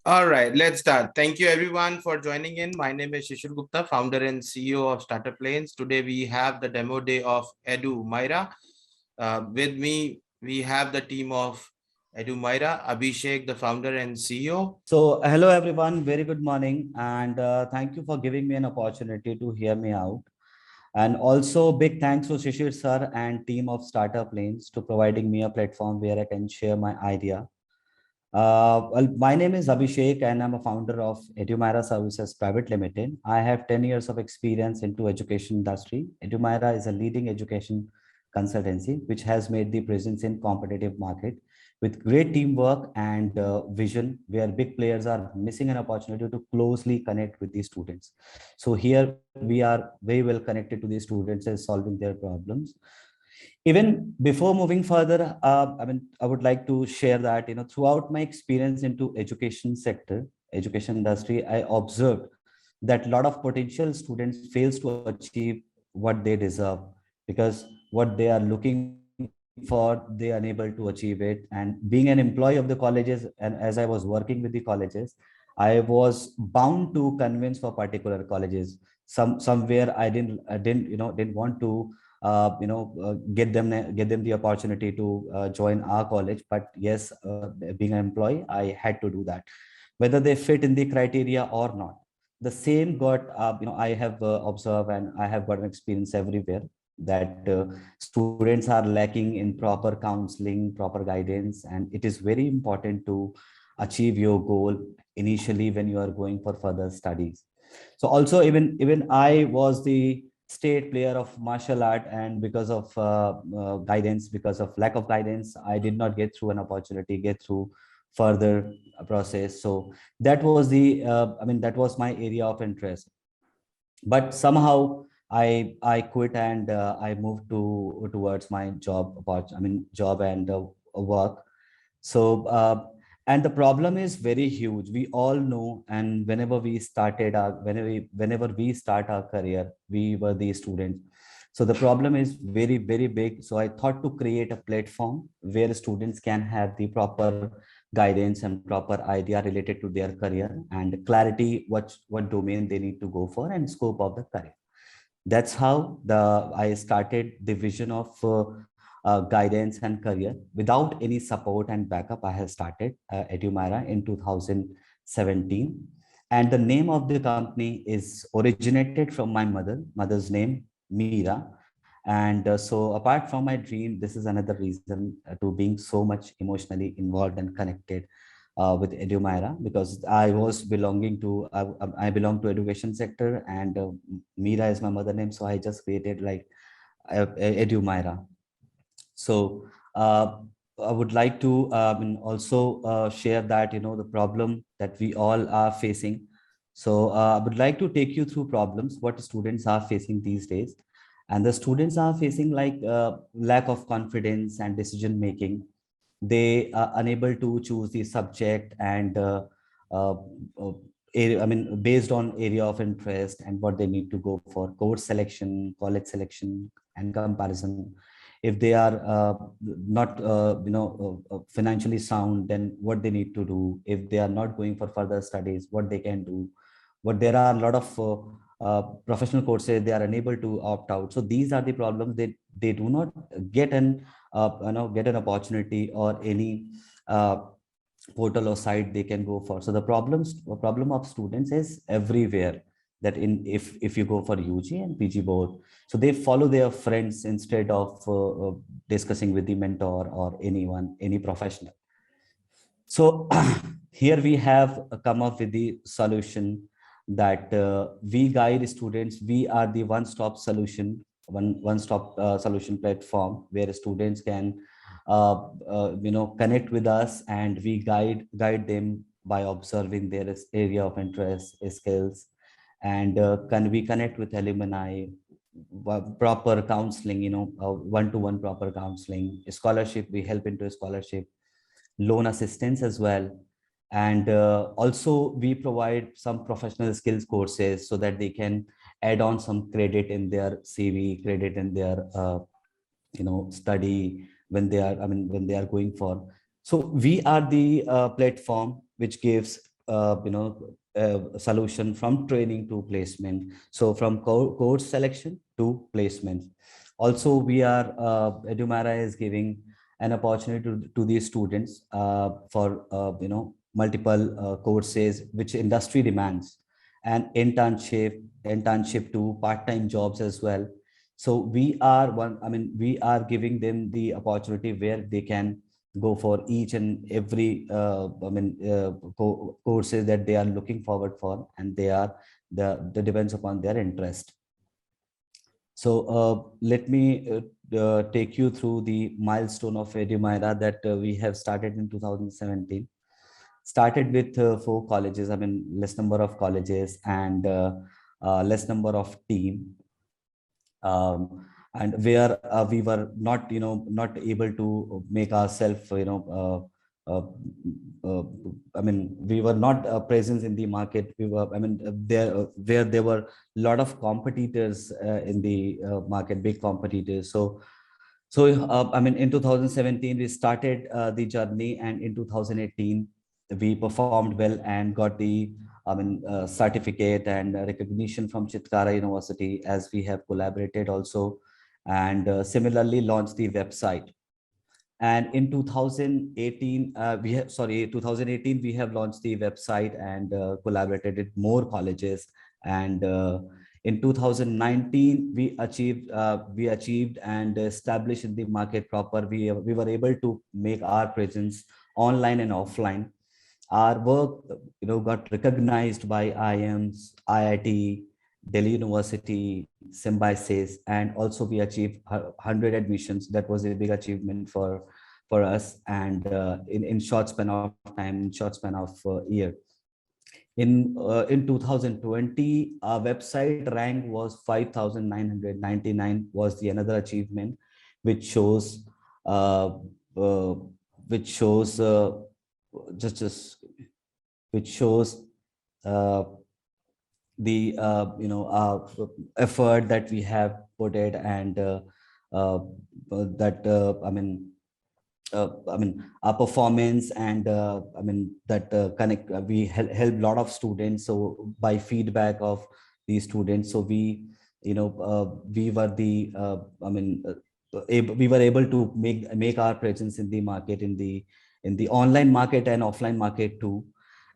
All right, let's start. Thank you everyone for joining in. My name is Shishir Gupta, founder and CEO of StartupLanes. Today we have the demo day of Edumyra. With me, we have the team of Edumyra, Abhishek, the founder and CEO. So hello everyone, very good morning, and thank you for giving me an opportunity to hear me out. And also big thanks to Shishir sir and team of StartupLanes to providing me a platform where I can share my idea. My name is Abhishek and I'm a founder of Edumyra Services Private Limited. I have 10 years of experience into education industry. Edumyra is a leading education consultancy which has made the presence in competitive market with great teamwork and vision, where big players are missing an opportunity to closely connect with the students. So here we are very well connected to the students as solving their problems. Even before moving further, I would like to share that, throughout my experience into education sector, education industry, I observed that a lot of potential students fails to achieve what they deserve, because what they are looking for, they are unable to achieve it. And being an employee of the colleges, and as I was working with the colleges, I was bound to convince for particular colleges. Somewhere I didn't want to get them the opportunity to join our college, but yes, being an employee, I had to do that, whether they fit in the criteria or not. The same got I have observed, and I have got an experience everywhere, that students are lacking in proper counseling, proper guidance, and it is very important to achieve your goal initially when you are going for further studies. So also, even I was the state player of martial art, and because of guidance, because of lack of guidance, I did not get through an opportunity, get through further process. So that was that was my area of interest. But somehow I quit, and I moved towards my job and work. So and the problem is very huge, we all know. And whenever we start our career, we were the students. So the problem is very, very big. So I thought to create a platform where students can have the proper guidance and proper idea related to their career, and clarity what domain they need to go for, and scope of the career. That's how I started the vision of guidance and career. Without any support and backup, I have started Edumyra in 2017. And the name of the company is originated from my mother's name, Mira. And so apart from my dream, this is another reason to being so much emotionally involved and connected with Edumyra, because I was belonging to, I belong to education sector, and Mira is my mother name. So I just created like Edumyra. So I would like to also share that, the problem that we all are facing. So I would like to take you through problems what students are facing these days. And the students are facing like lack of confidence and decision making. They are unable to choose the subject, and uh, uh, based on area of interest and what they need to go for, course selection, college selection, and comparison. If they are not financially sound, then what they need to do. If they are not going for further studies, what they can do. But there are a lot of professional courses they are unable to opt out. So these are the problems. They do not get get an opportunity or any uh, portal or site they can go for. So the problem of students is everywhere, that in if you go for UG and PG both, so they follow their friends instead of discussing with the mentor or anyone, any professional. So here we have come up with the solution, that we guide students. We are the one-stop solution, one-stop solution platform, where students can connect with us, and we guide them by observing their area of interest, skills, and can we connect with alumni, proper counseling, one-to-one proper counseling, scholarship. We help into a scholarship, loan assistance as well. And also we provide some professional skills courses, so that they can add on some credit in their CV, credit in their study, when they are when they are going for. So we are the platform which gives solution from training to placement. So from course selection to placement. Also, we are Edumyra is giving an opportunity to these students for multiple courses which industry demands, and internship to part-time jobs as well. So we are giving them the opportunity where they can go for each and every courses that they are looking forward for, and they are the depends upon their interest. So let me take you through the milestone of Edumyra that we have started in 2017. Started with 4 colleges, less number of colleges, and less number of team. And where we were not able to make ourselves we were not present in the market. We were there where there were a lot of competitors in the market, big competitors. So in 2017 we started the journey, and in 2018 we performed well and got the certificate and recognition from Chitkara University, as we have collaborated also, and similarly launched the website. And in 2018 2018 we have launched the website and collaborated with more colleges. And in 2019 we achieved and established in the market proper. We were able to make our presence online and offline. Our work got recognized by IIMs, IIT, Delhi University, Symbiosis, and also we achieved 100 admissions. That was a big achievement for us, and in short span of time, in short span of year. In 2020, our website rank was 5,999, was the another achievement, which shows uh, uh, which shows just which shows uh, the effort that we have put it, and that our performance, and that connect we help a lot of students. So by feedback of these students, so we were the we were able to make our presence in the market, in the online market and offline market too.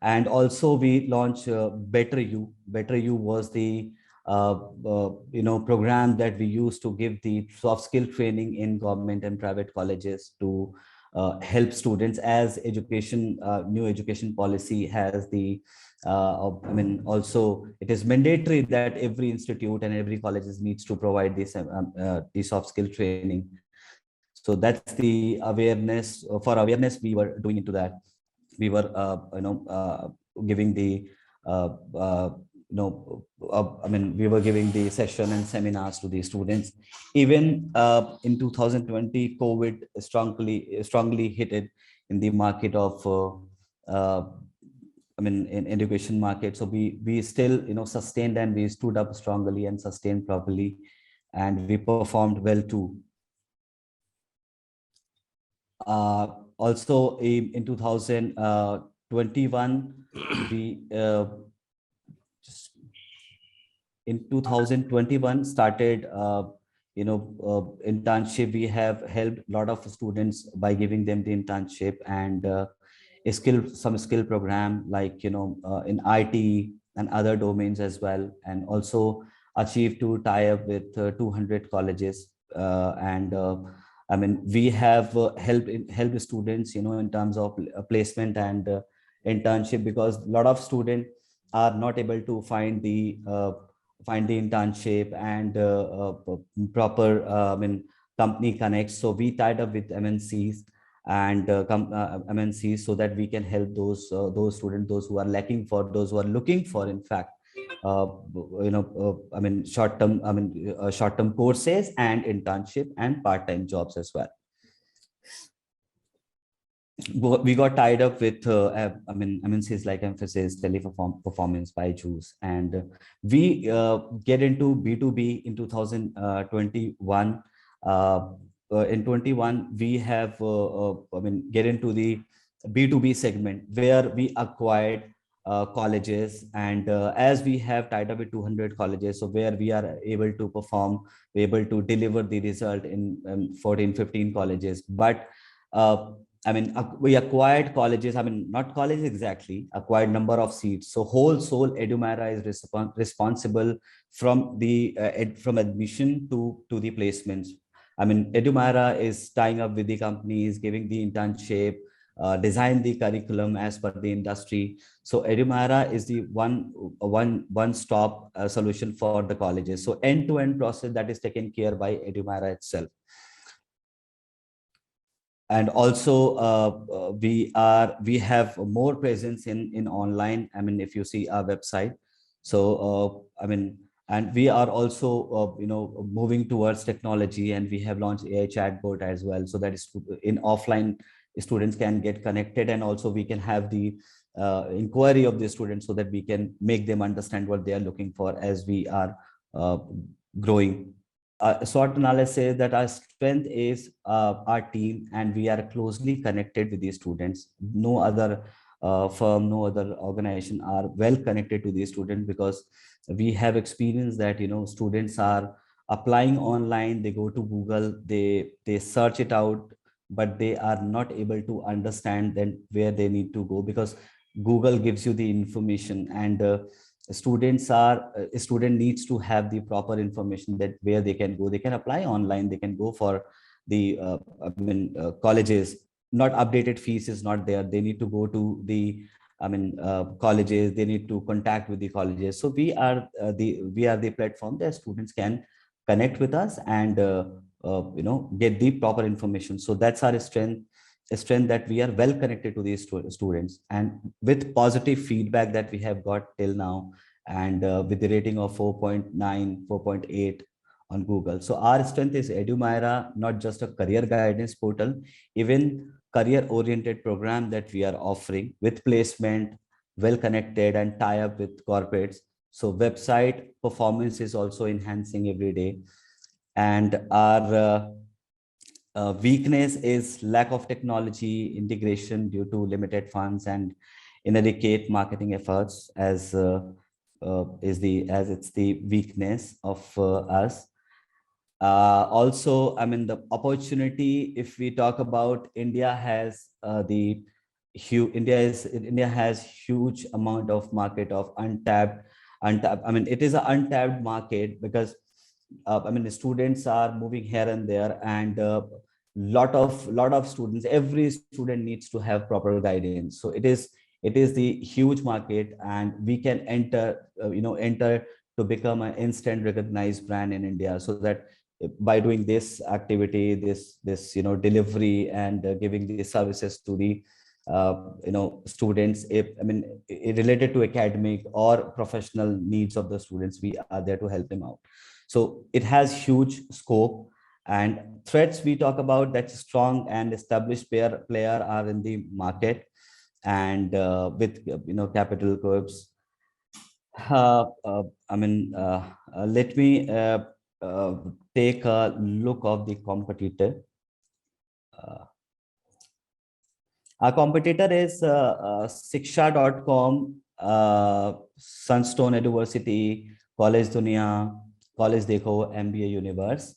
And also we launched Better You was the program that we used to give the soft skill training in government and private colleges to help students, as new education policy has the also it is mandatory that every institute and every colleges needs to provide this the soft skill training. So that's the awareness. For awareness we were doing into that. We were giving the we were giving the session and seminars to the students. Even in 2020, COVID strongly hit it in the market of in education market. So we still sustained, and we stood up strongly and sustained properly, and we performed well too. Also in 2021 we in 2021 started internship. We have helped a lot of students by giving them the internship, and some skill program, like in IT and other domains as well, and also achieved to tie up with 200 colleges. And we have helped students in terms of placement and internship, because a lot of students are not able to find the internship and proper company connects. So we tied up with MNCs and MNCs, so that we can help those students, those who are lacking, for those who are looking for, in fact, short-term courses and internship and part-time jobs as well. We got tied up with MNCs like Emphasis, Teleperformance, Byju's, and we get into B2B in 2021. In 21 we have get into the B2B segment, where we acquired colleges, and as we have tied up with 200 colleges, so where we are able to perform, we're able to deliver the result in 14 15 colleges. But we acquired colleges, not colleges exactly, acquired number of seats. So whole soul Edumyra is responsible from the from admission to the placements. Edumyra is tying up with the companies, giving the internship, design the curriculum as per the industry. So Edumyra is the one stop solution for the colleges. So end to end process that is taken care by Edumyra itself. And also we have more presence in online. If you see our website, so and we are also moving towards technology, and we have launched AI chatbot as well, so that is in offline students can get connected, and also we can have the inquiry of the students, so that we can make them understand what they are looking for as we are growing. SWOT analysis that our strength is our team, and we are closely connected with these students. No other firm, no other organization are well connected to these students, because we have experienced that students are applying online, they go to Google, they search it out, but they are not able to understand then where they need to go, because Google gives you the information, and student needs to have the proper information that where they can go. They can apply online, they can go for the colleges. Not updated fees is not there, they need to go to the colleges, they need to contact with the colleges. So we are the platform that students can connect with us, and get the proper information. So that's our strength, a strength, that we are well connected to these students, and with positive feedback that we have got till now, and with the rating of 4.9 4.8 on Google. So our strength is Edumyra, not just a career guidance portal, even career oriented program that we are offering with placement, well connected, and tie up with corporates. So website performance is also enhancing every day. And our weakness is lack of technology integration due to limited funds and inadequate marketing efforts, as it's the weakness of us. Also, the opportunity, if we talk about India, has India has huge amount of market of untapped. It is an untapped market, because the students are moving here and there, and lot of students, every student needs to have proper guidance. So it is the huge market, and we can enter to become an instant recognized brand in India, so that by doing this activity, this delivery, and giving these services to the students, related to academic or professional needs of the students, we are there to help them out. So it has huge scope. And threats we talk about, that strong and established player are in the market, and with capital curves. Let me take a look of the competitor. Our competitor is Shiksha.com, Sunstone University, College Dunia, College Dekho, MBA Universe.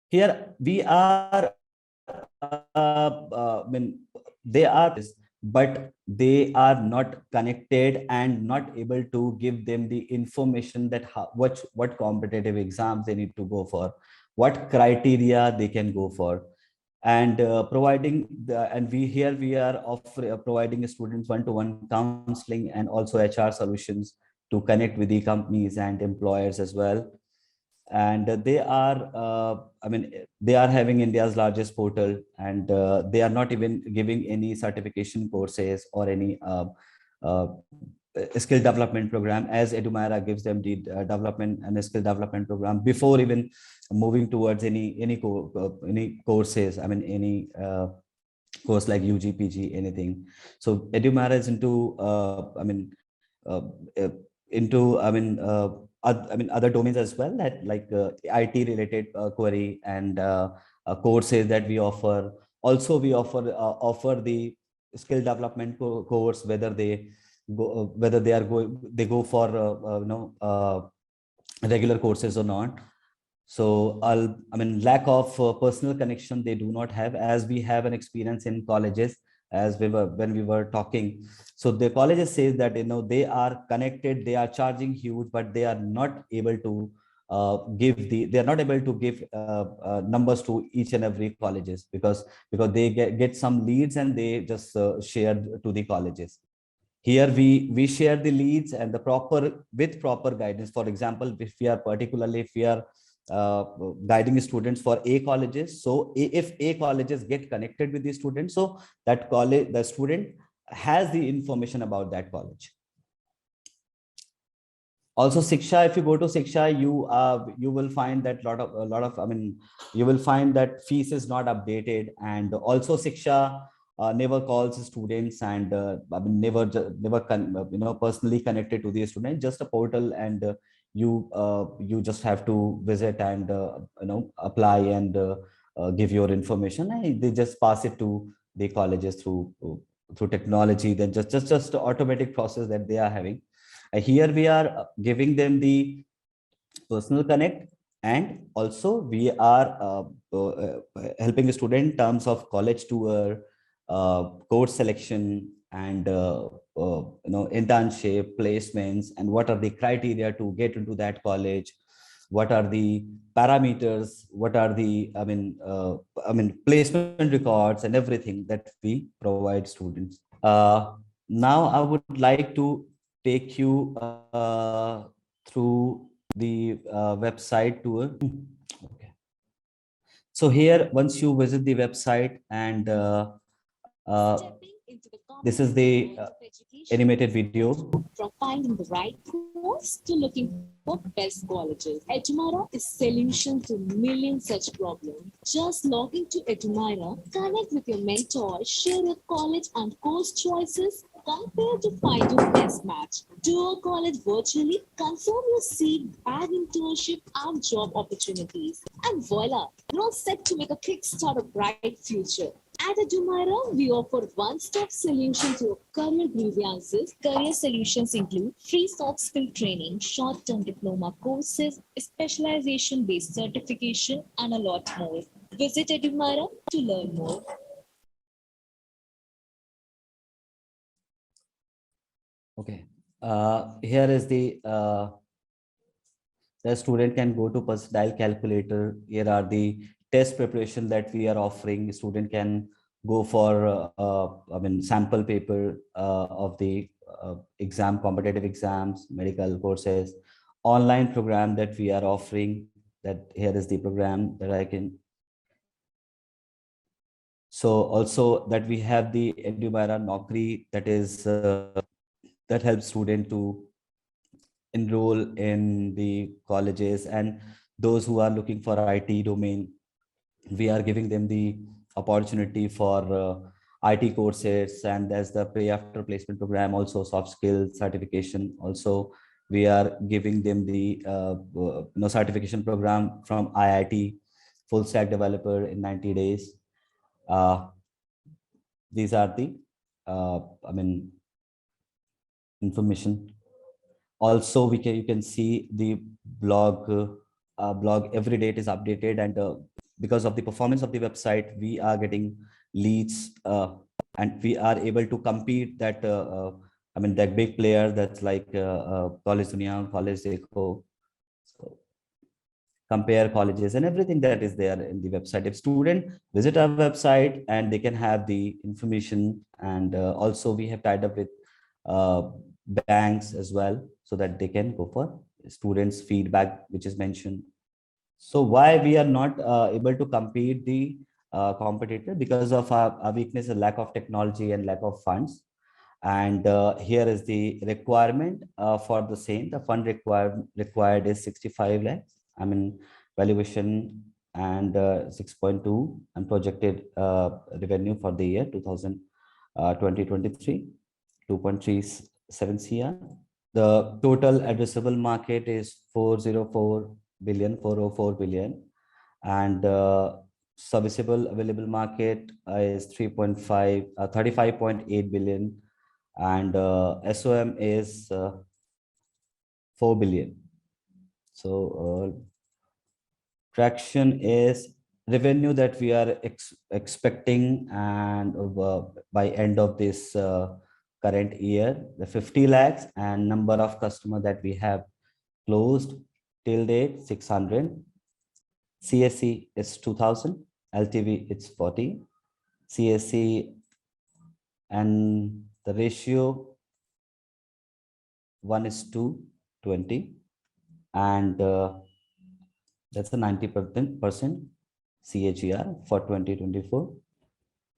Here we are, they are, but they are not connected and not able to give them the information that what competitive exams they need to go for, what criteria they can go for, and providing and we are providing students one-to-one counseling, and also HR solutions to connect with the companies and employers as well. And they are they are having India's largest portal, and they are not even giving any certification courses or any uh, skill development program, as Edumyra gives them the development and skill development program before even moving towards any courses, any course like UG, PG, anything. So Edumyra is into uh, uh, into other domains as well, that like IT related query and courses that we offer, Also, we offer the skill development course, whether they go, whether they go for regular courses or not. So I mean, lack of personal connection they do not have, as we have an experience in colleges, as we were when we were talking. So the colleges says that they are connected, they are charging huge, but they are not able to they are not able to give numbers to each and every colleges, because they get some leads and they just share to the colleges. Here we share the leads and the proper guidance. For example, if we are guiding students for A colleges, so if A colleges get connected with the student, so that college, the student has the information about that college. Also Siksha, if you go to Siksha, you will find that lot of I mean, you will find that fees is not updated. And also Siksha never calls students, and I mean, personally connected to the student, just a portal. And you just have to visit and apply and give your information, and they just pass it to the colleges through technology. Then just automatic process that they are having. Here we are giving them the personal connect, and also we are helping a student in terms of college tour, course selection, and internship placements, and what are the criteria to get into that college, what are the parameters, what are the placement records, and everything that we provide students. Now I would like to take you through the website tour. Okay. So here, once you visit the website, and this is the animated video. From finding the right course to looking for best colleges, Edumyra is solution to millions such problems. Just log into Edumyra, connect with your mentor, share your college and course choices, compare to find your best match. Do a college virtually, confirm your seat, bag internship and job opportunities. And voila, you're all set to make a kickstart a bright future. At Edumyra, we offer one-stop solution to your career grievances. Career solutions include free soft skill training, short-term diploma courses, specialization-based certification, and a lot more. Visit Edumyra to learn more. Okay. Here is the student can go to percentile calculator. Here are the test preparation that we are offering. Student can go for sample paper of the exam, competitive exams, medical courses, online program that we are offering. That here is the program that I can. So also that we have the Edumyra Naukri, that is that helps student to enroll in the colleges, and those who are looking for IT domain, we are giving them the opportunity for IT courses. And there's the pay after placement program, also soft skills certification. Also we are giving them the certification program from IIT, full stack developer in 90 days. These are the information. Also you can see the blog every day it is updated. And because of the performance of the website, we are getting leads, and we are able to compete that that big player, that's like College Dunia, College Eco. So compare colleges and everything that is there in the website. If student visit our website, and they can have the information. And also we have tied up with banks as well, so that they can go for students feedback, which is mentioned. So why we are not able to compete the competitor? Because of our weakness, a lack of technology and lack of funds. And here is the requirement for the same. The fund required is 65 lakhs. Valuation and 6.2, and projected revenue for the year 2023, 2.37 CR. The total addressable market is 404 billion. And serviceable available market is 35.8 billion, and SOM is 4 billion. So traction is revenue that we are expecting, and by end of this current year, the 50 lakhs, and number of customer that we have closed till date 600. CSC is 2000, LTV it's 40, CSC, and the ratio 1:20, and that's a 90% CAGR for 2024.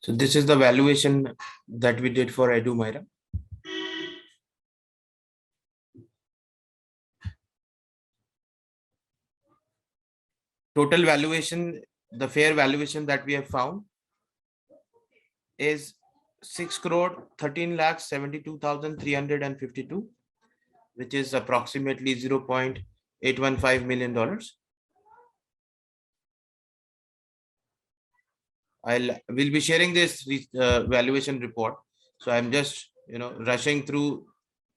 So this is the valuation that we did for Edumyra. Total valuation, the fair valuation that we have found is 6 crore 13 lakhs 72,352, which is approximately $0.815 million. We'll be sharing this valuation report. So I'm just rushing through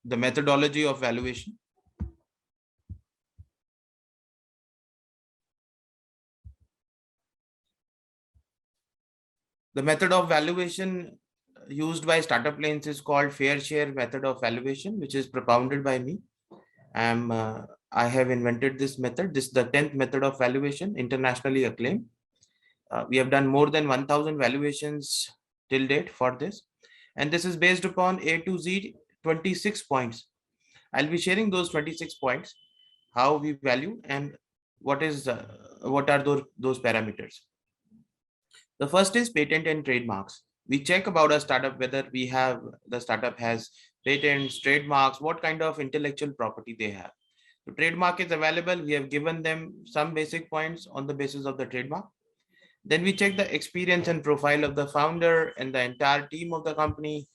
the methodology of valuation. The method of valuation used by StartupLanes is called fair share method of valuation, which is propounded by me. I have invented this method. This is the 10th method of valuation, internationally acclaimed. We have done more than 1,000 valuations till date for this. And this is based upon A to Z 26 points. I'll be sharing those 26 points, how we value and what are those parameters. The first is patent and trademarks. We check about a startup whether the startup has patents, trademarks, what kind of intellectual property they have. The trademark is available. We have given them some basic points on the basis of the trademark. Then we check the experience and profile of the founder and the entire team of the company.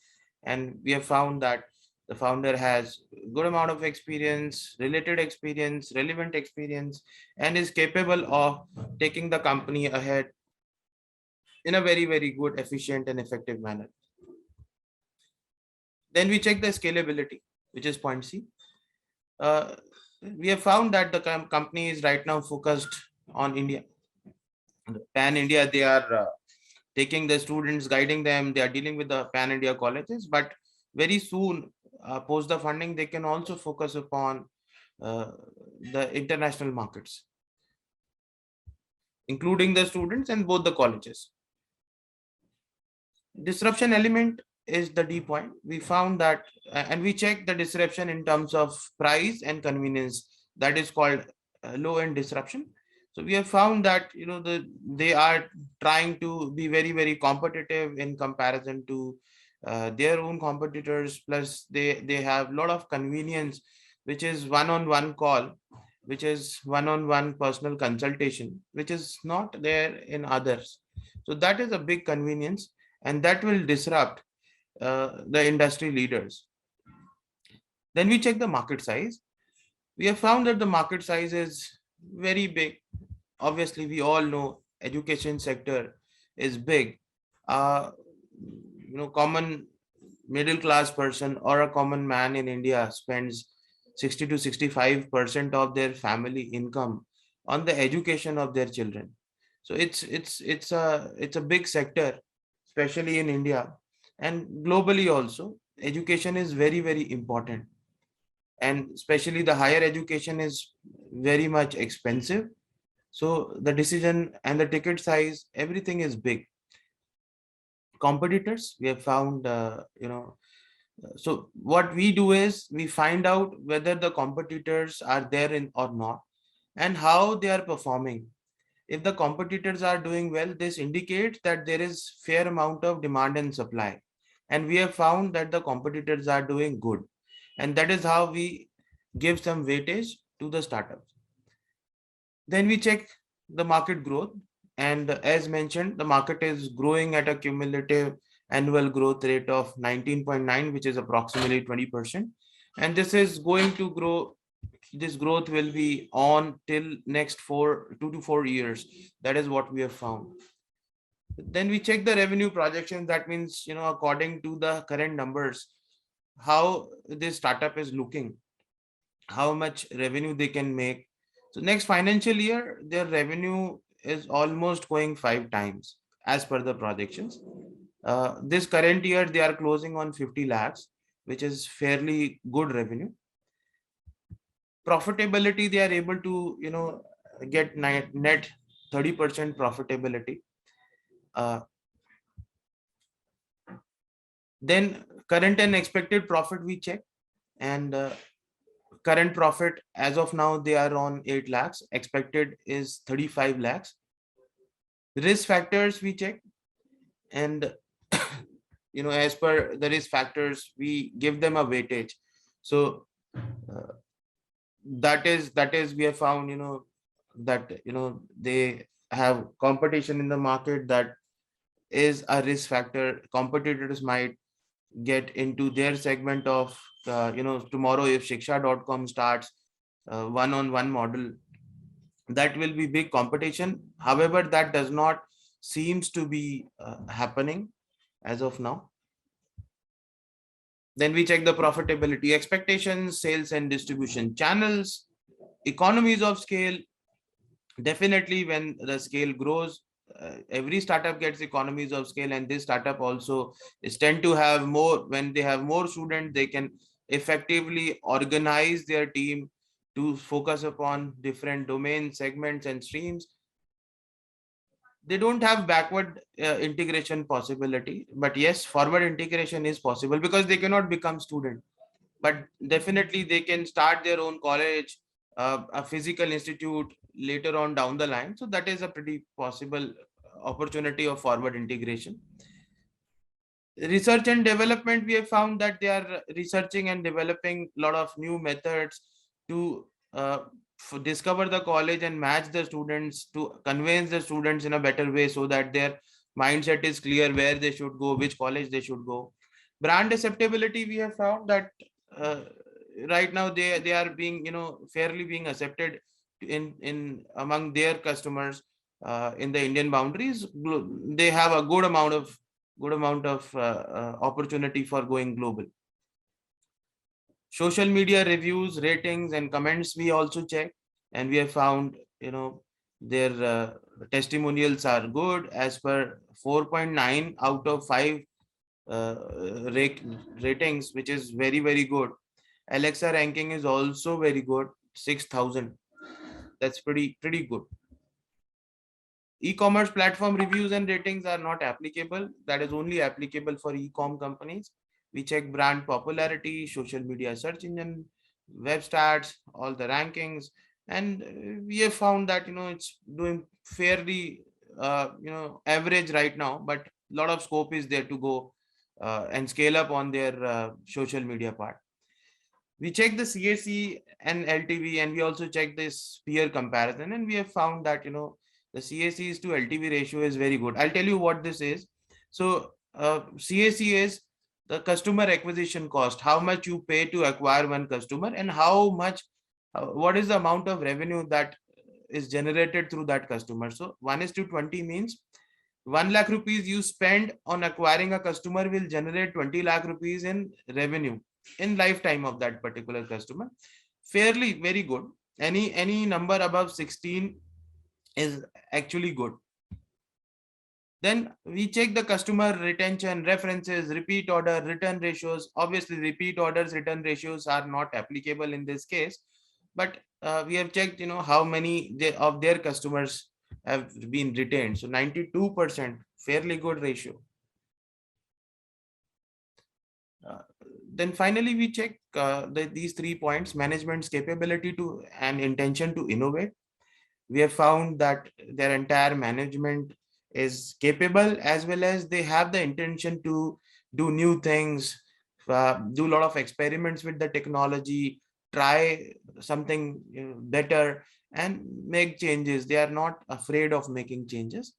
And we have found that the founder has a good amount of experience, related experience, relevant experience, and is capable of taking the company ahead in a very, very good, efficient, and effective manner. Then we check the scalability, which is point C. We have found that the company is right now focused on India. Pan-India, they are taking the students, guiding them, they are dealing with the Pan-India colleges, but very soon, post the funding, they can also focus upon the international markets, including the students and both the colleges. Disruption element is the D point. We found that, and we check the disruption in terms of price and convenience. That is called low-end disruption. So we have found that they are trying to be very, very competitive in comparison to their own competitors. Plus, they have a lot of convenience, which is one-on-one call, which is one-on-one personal consultation, which is not there in others. So that is a big convenience, and that will disrupt the industry leaders. Then we check the market size. We have found that the market size is very big. Obviously, we all know education sector is big. Common middle class person or a common man in India spends 60 to 65% of their family income on the education of their children. So it's a big sector, especially in India and globally also. Education is very, very important, and especially the higher education is very much expensive. So the decision and the ticket size, everything is big. Competitors, we have found, so what we do is we find out whether the competitors are there in or not, and how they are performing. If the competitors are doing well, this indicates that there is fair amount of demand and supply. And we have found that the competitors are doing good. And that is how we give some weightage to the startups. Then we check the market growth. And as mentioned, the market is growing at a cumulative annual growth rate of 19.9, which is approximately 20%. And this is going to grow. This growth will be on till next 2 to 4 years. That is what we have found. Then we check the revenue projections. That means, according to the current numbers, how this startup is looking, how much revenue they can make. So next financial year, their revenue is almost going 5 times as per the projections. This current year, they are closing on 50 lakhs, which is fairly good revenue. Profitability, they are able to, get net 30% profitability. Then current and expected profit we check, and current profit as of now they are on 8 lakhs, expected is 35 lakhs. Risk factors we check, and as per the risk factors we give them a weightage. So uh, that is we have found, that they have competition in the market, that is a risk factor. Competitors might get into their segment of, tomorrow if shiksha.com starts one-on-one model, that will be big competition. However, that does not seems to be happening as of now. Then we check the profitability expectations, sales and distribution channels, economies of scale. Definitely when the scale grows, every startup gets economies of scale, and this startup also is tend to have more. When they have more students, they can effectively organize their team to focus upon different domain segments and streams. They don't have backward integration possibility, but yes, forward integration is possible because they cannot become student, but definitely they can start their own college, a physical institute later on down the line. So that is a pretty possible opportunity of forward integration. Research and development, we have found that they are researching and developing a lot of new methods to discover the college and match the students, to convince the students in a better way, so that their mindset is clear where they should go, which college they should go. Brand acceptability, we have found that uh, right now they are being, fairly being accepted in among their customers in the Indian boundaries. They have a good amount of opportunity for going global. Social media reviews, ratings and comments we also check, and we have found, their testimonials are good, as per 4.9 out of 5 uh, ratings, which is very, very good. Alexa ranking is also very good, 6,000. That's pretty good. E-commerce platform reviews and ratings are not applicable. That is only applicable for e-com companies. We check brand popularity, social media search engine, web stats, all the rankings, and we have found that, it's doing fairly average right now, but a lot of scope is there to go and scale up on their social media part. We check the CAC and LTV, and we also check this peer comparison, and we have found that, the CACs to LTV ratio is very good. I'll tell you what this is. So CAC is the customer acquisition cost, how much you pay to acquire one customer, and how much, what is the amount of revenue that is generated through that customer. So 1:20 means 1 lakh rupees you spend on acquiring a customer will generate 20 lakh rupees in revenue in lifetime of that particular customer. Fairly very good. Any number above 16 is actually good. Then we check the customer retention, references, repeat order, return ratios. Obviously, repeat orders, return ratios are not applicable in this case, but we have checked, how many of their customers have been retained. So 92%, fairly good ratio. Then finally, we check these 3 points: management's capability to and intention to innovate. We have found that their entire management is capable, as well as they have the intention to do new things, do a lot of experiments with the technology, try something better, and make changes. They are not afraid of making changes.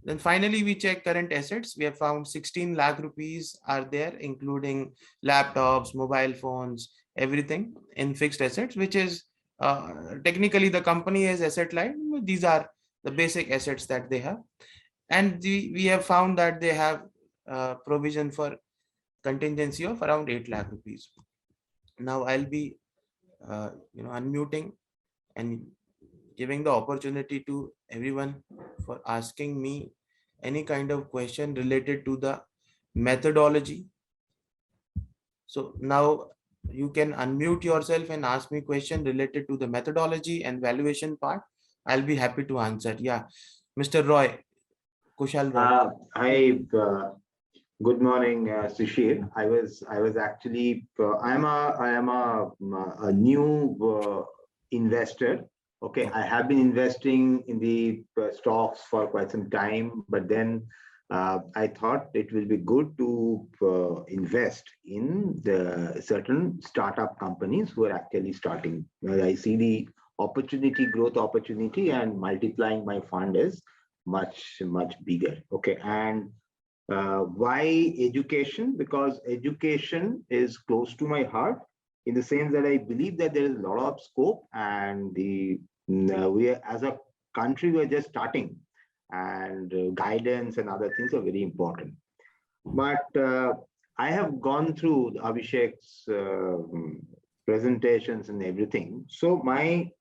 Then finally, we check current assets. We have found 16 lakh rupees are there, including laptops, mobile phones, everything in fixed assets, which is technically the company is asset light. These are the basic assets that they have. And we have found that they have provision for contingency of around 8 lakh rupees. Now I'll be unmuting and giving the opportunity to everyone for asking me any kind of question related to the methodology. So now you can unmute yourself and ask me question related to the methodology and valuation part. I'll be happy to answer. Yeah, Mr. Roy, Kushal Roy. Hi, good morning, Sushil. I was actually I am a new investor. Okay, I have been investing in the stocks for quite some time, but then I thought it will be good to invest in the certain startup companies who are actually starting. I see the growth opportunity, and multiplying my fund is much bigger. Okay, and why education? Because education is close to my heart, in the sense that I believe that there is a lot of scope, and we are, as a country, we are just starting, and guidance and other things are very important. But I have gone through Abhishek's presentations and everything. So I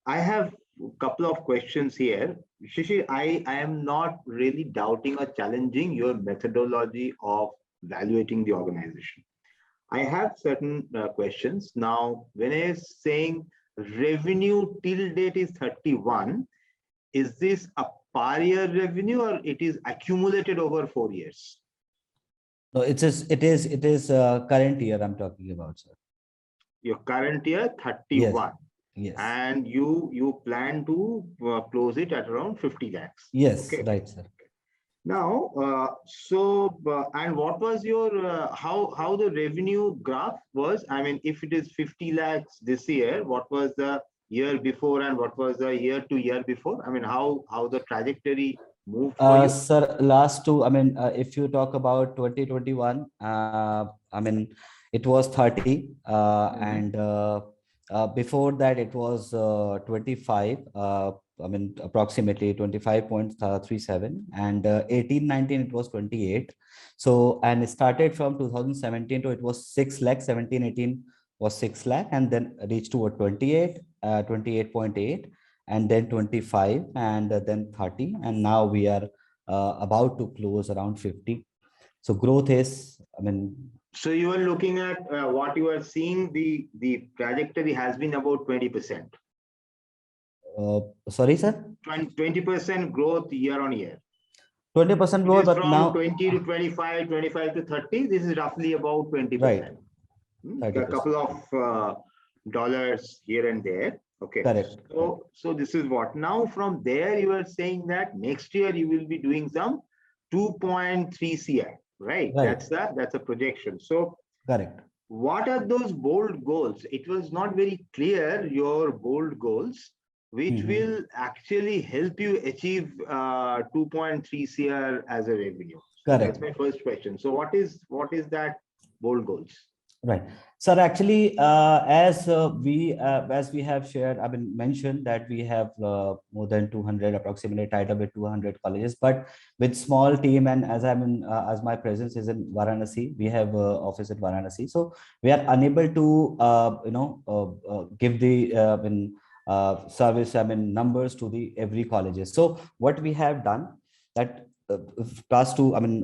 have a couple of questions here. Shishi, I am not really doubting or challenging your methodology of evaluating the organization. I have certain questions. Now, when I was saying revenue till date is 31, is this a per year revenue or it is accumulated over 4 years? No, it is current year I'm talking about, sir. Your current year 31. Yes. And you plan to close it at around 50 lakhs. Yes, okay. right, sir. Now, and what was your how the revenue graph was? I mean, if it is 50 lakhs this year, what was the year before and what was the year to year before? I mean, how the trajectory moved for you? Sir, last two, I mean, if you talk about 2021, I mean, it was 30, and before that it was 25, I mean, approximately 25.37, and 18-19 it was 28. So, and it started from 2017 to it was 6 lakh, 17-18 was 6 lakh, and then reached to 28, 28.8, and then 25, and then 30, and now we are about to close around 50. So growth is, I mean, so you are looking at what you are seeing, the trajectory has been about 20%. Sorry, sir? 20% growth year on year. 20% growth, but from now 20 to 25, 25 to 30, this is roughly about 20%. Right. A couple of dollars here and there. Okay. Correct. So this is what. Now from there, you are saying that next year you will be doing some 2.3 CI, right? That's a projection. So correct. What are those bold goals? It was not very clear, your bold goals, which will actually help you achieve 2.3 CR as a revenue. So that's my first question. So what is that bold goals? Right. Sir, actually, as we have shared, I mean, mentioned that we have more than 200, approximately tied up with 200 colleges, but with small team, and as as my presence is in Varanasi, we have office in Varanasi, so we are unable to give the service, I mean, numbers to the every colleges. So what we have done that class 2, I mean,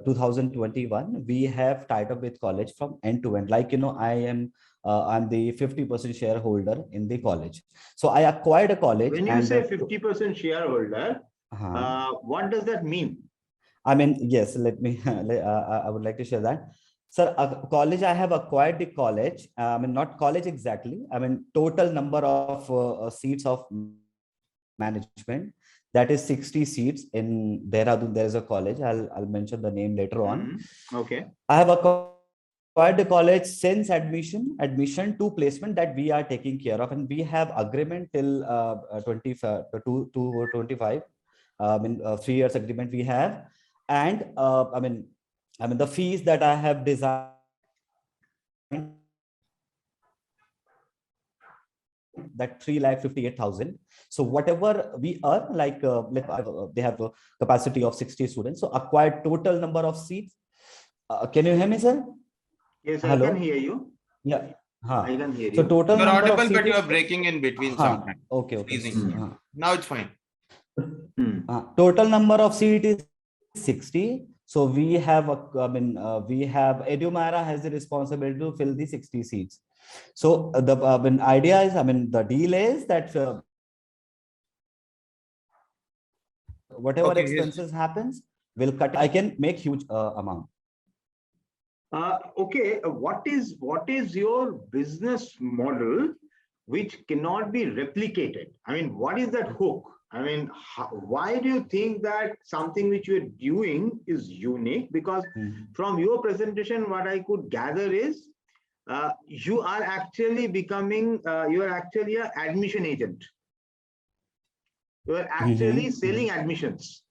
2021, we have tied up with college from end to end. Like, I'm the 50% shareholder in the college. So I acquired a college. When you say 50% shareholder, what does that mean? I mean, yes, let me, I would like to share that. Sir, college, I have acquired the college. I mean, not college exactly. I mean, total number of seats of management. That is 60 seats in Dehradun. There is a college. I'll mention the name later on. Okay. I have acquired the college since admission to placement that we are taking care of, and we have agreement till 25. I mean, 3 years agreement we have, and I mean the fees that I have designed that 3,58,000. So whatever we earn, like they have a capacity of 60 students. So acquired total number of seats. Can you hear me, sir? Yes, I Hello? can hear you. Yeah. I can hear So you. total You're number of audible, but seats. you are breaking in between sometimes. Okay. Freezing. Now it's fine. Total number of seats is 60. So we have we have Edumyra has the responsibility to fill the 60 seats. So the idea is, the deal is that whatever expenses happens will cut. I can make huge amount. Okay, what is your business model which cannot be replicated? I mean, what is that hook? I mean, why do you think that something which you're doing is unique? Because from your presentation, what I could gather is you are actually becoming, you are actually an admission agent. You are actually selling admissions.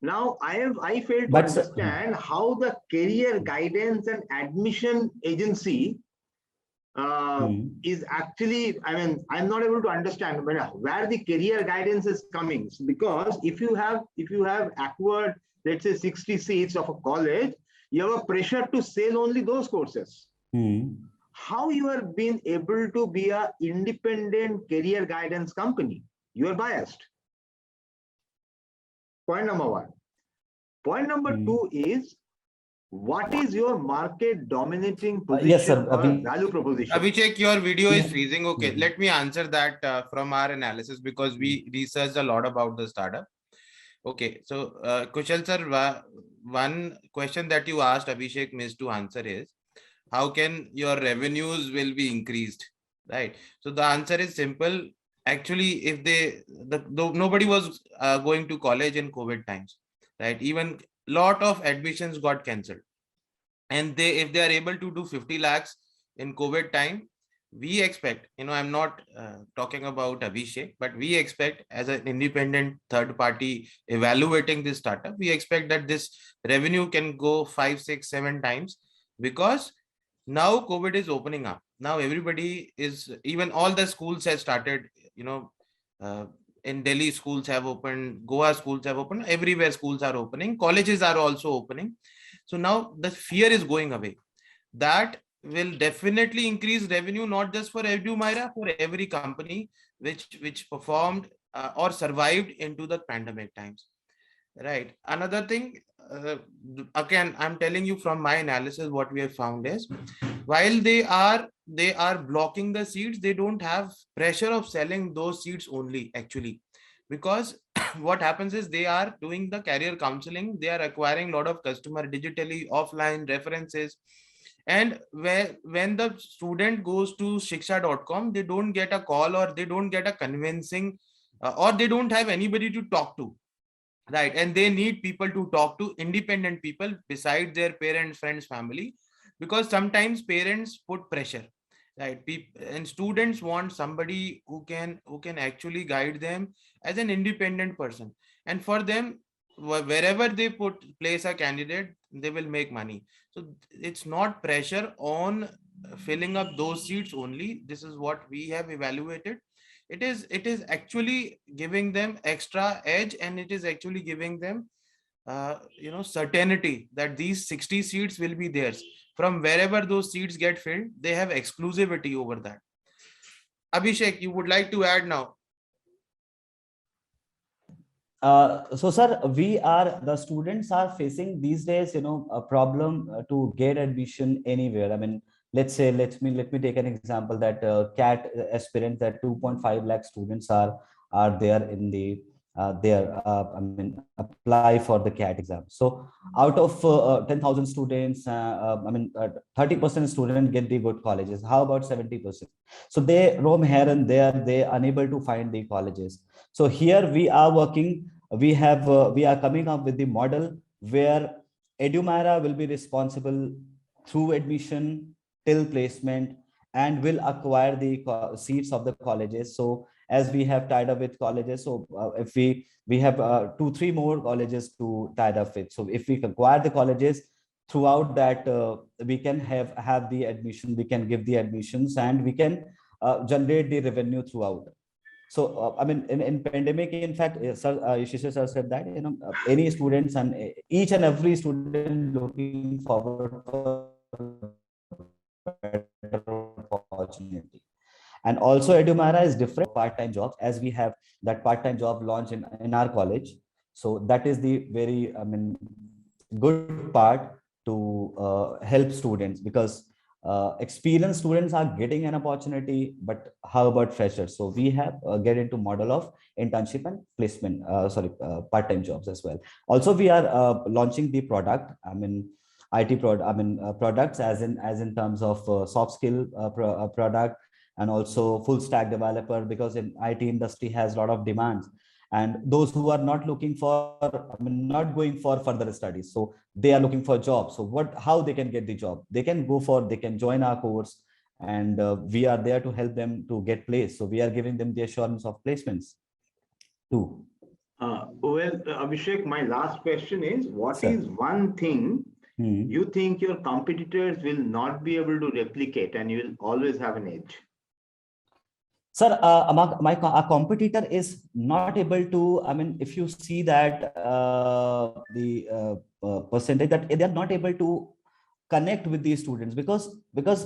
Now, I fail to understand how the career guidance and admission agency is actually, I'm not able to understand where the career guidance is coming. Because if you have acquired, let's say 60 seats of a college, you have a pressure to sell only those courses. How you are being able to be an independent career guidance company? You are biased. Point number one. Point number two is, what is your market dominating position yes, sir. or value proposition? Abhishek, your video is freezing. Okay, let me answer that from our analysis, because we researched a lot about the startup. Okay, so Kushal sir, one question that you asked, Abhishek missed to answer is, how can your revenues will be increased, right? So the answer is simple. Actually, if nobody was going to college in COVID times, right? Even lot of admissions got cancelled, and if they are able to do 50 lakhs in COVID time, we expect, I'm not talking about Abhishek, but we expect, as an independent third party evaluating this startup, we expect that this revenue can go 5, 6, 7 times, because now COVID is opening up. Now everybody is, even all the schools have started, in Delhi schools have opened, Goa schools have opened, everywhere schools are opening, colleges are also opening. So now the fear is going away. That will definitely increase revenue, not just for Edumyra, for every company which performed or survived into the pandemic times. Right. Another thing, again, I'm telling you from my analysis, what we have found is, while they are blocking the seats, they don't have pressure of selling those seats only, actually, because what happens is they are doing the career counseling, they are acquiring a lot of customer digitally, offline references. And when the student goes to shiksha.com, they don't get a call, or they don't get a convincing, or they don't have anybody to talk to. Right. And they need people to talk to, independent people besides their parents, friends, family, because sometimes parents put pressure, right? And students want somebody who can actually guide them as an independent person. And for them, wherever they place a candidate, they will make money. So it's not pressure on filling up those seats only. This is what we have evaluated. It is actually giving them extra edge, and it is actually giving them certainty that these 60 seats will be theirs. From wherever those seats get filled, they have exclusivity over that. Abhishek, you would like to add now? So sir, the students are facing these days, a problem to get admission anywhere. Let's say, let me take an example that CAT aspirants, that 2.5 lakh students are there in the apply for the CAT exam. So out of 10,000 students, 30% students get the good colleges. How about 70%? So they roam here and there, they are unable to find the colleges. So here we are working, we are coming up with the model where Edumyra will be responsible through admission till placement, and will acquire the seats of the colleges. So as we have tied up with colleges, so if we have 2-3 more colleges to tie up with. So if we acquire the colleges, throughout that we can have the admission, we can give the admissions, and we can generate the revenue throughout. So I mean, in pandemic, in fact, sir, Yashish sir said that, you know, any students and each and every student looking forward for better opportunity. And also Edumyra is different part-time jobs, as we have that part-time job launch in our college. So that is the very, I mean, good part to help students, because experienced students are getting an opportunity, but how about freshers? So we have get into model of internship and placement, part-time jobs as well. Also, we are launching the product, I mean, products as in terms of soft skill product, and also full stack developer, because in IT industry has a lot of demands, and those who are not looking for, I mean, not going for further studies, so they are looking for jobs. So how they can get the job? They can join our course, and we are there to help them to get placed. So we are giving them the assurance of placements too. Abhishek, my last question is, what Sir. is one thing you think your competitors will not be able to replicate and you will always have an edge? Sir, our competitor is not able to, I mean, if you see that the percentage, that they are not able to connect with these students, because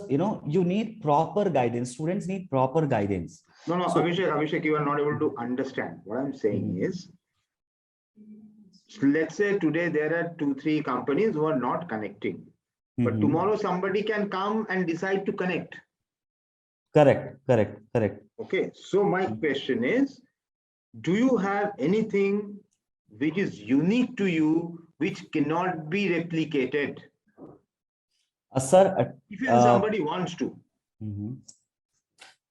you know, you need proper guidance. Students need proper guidance. No, So, Abhishek, you are not able to understand. What I'm saying is, let's say today there are 2-3 companies who are not connecting, but tomorrow somebody can come and decide to connect. Correct. Okay, so my question is, do you have anything which is unique to you, which cannot be replicated? Sir, If somebody wants to.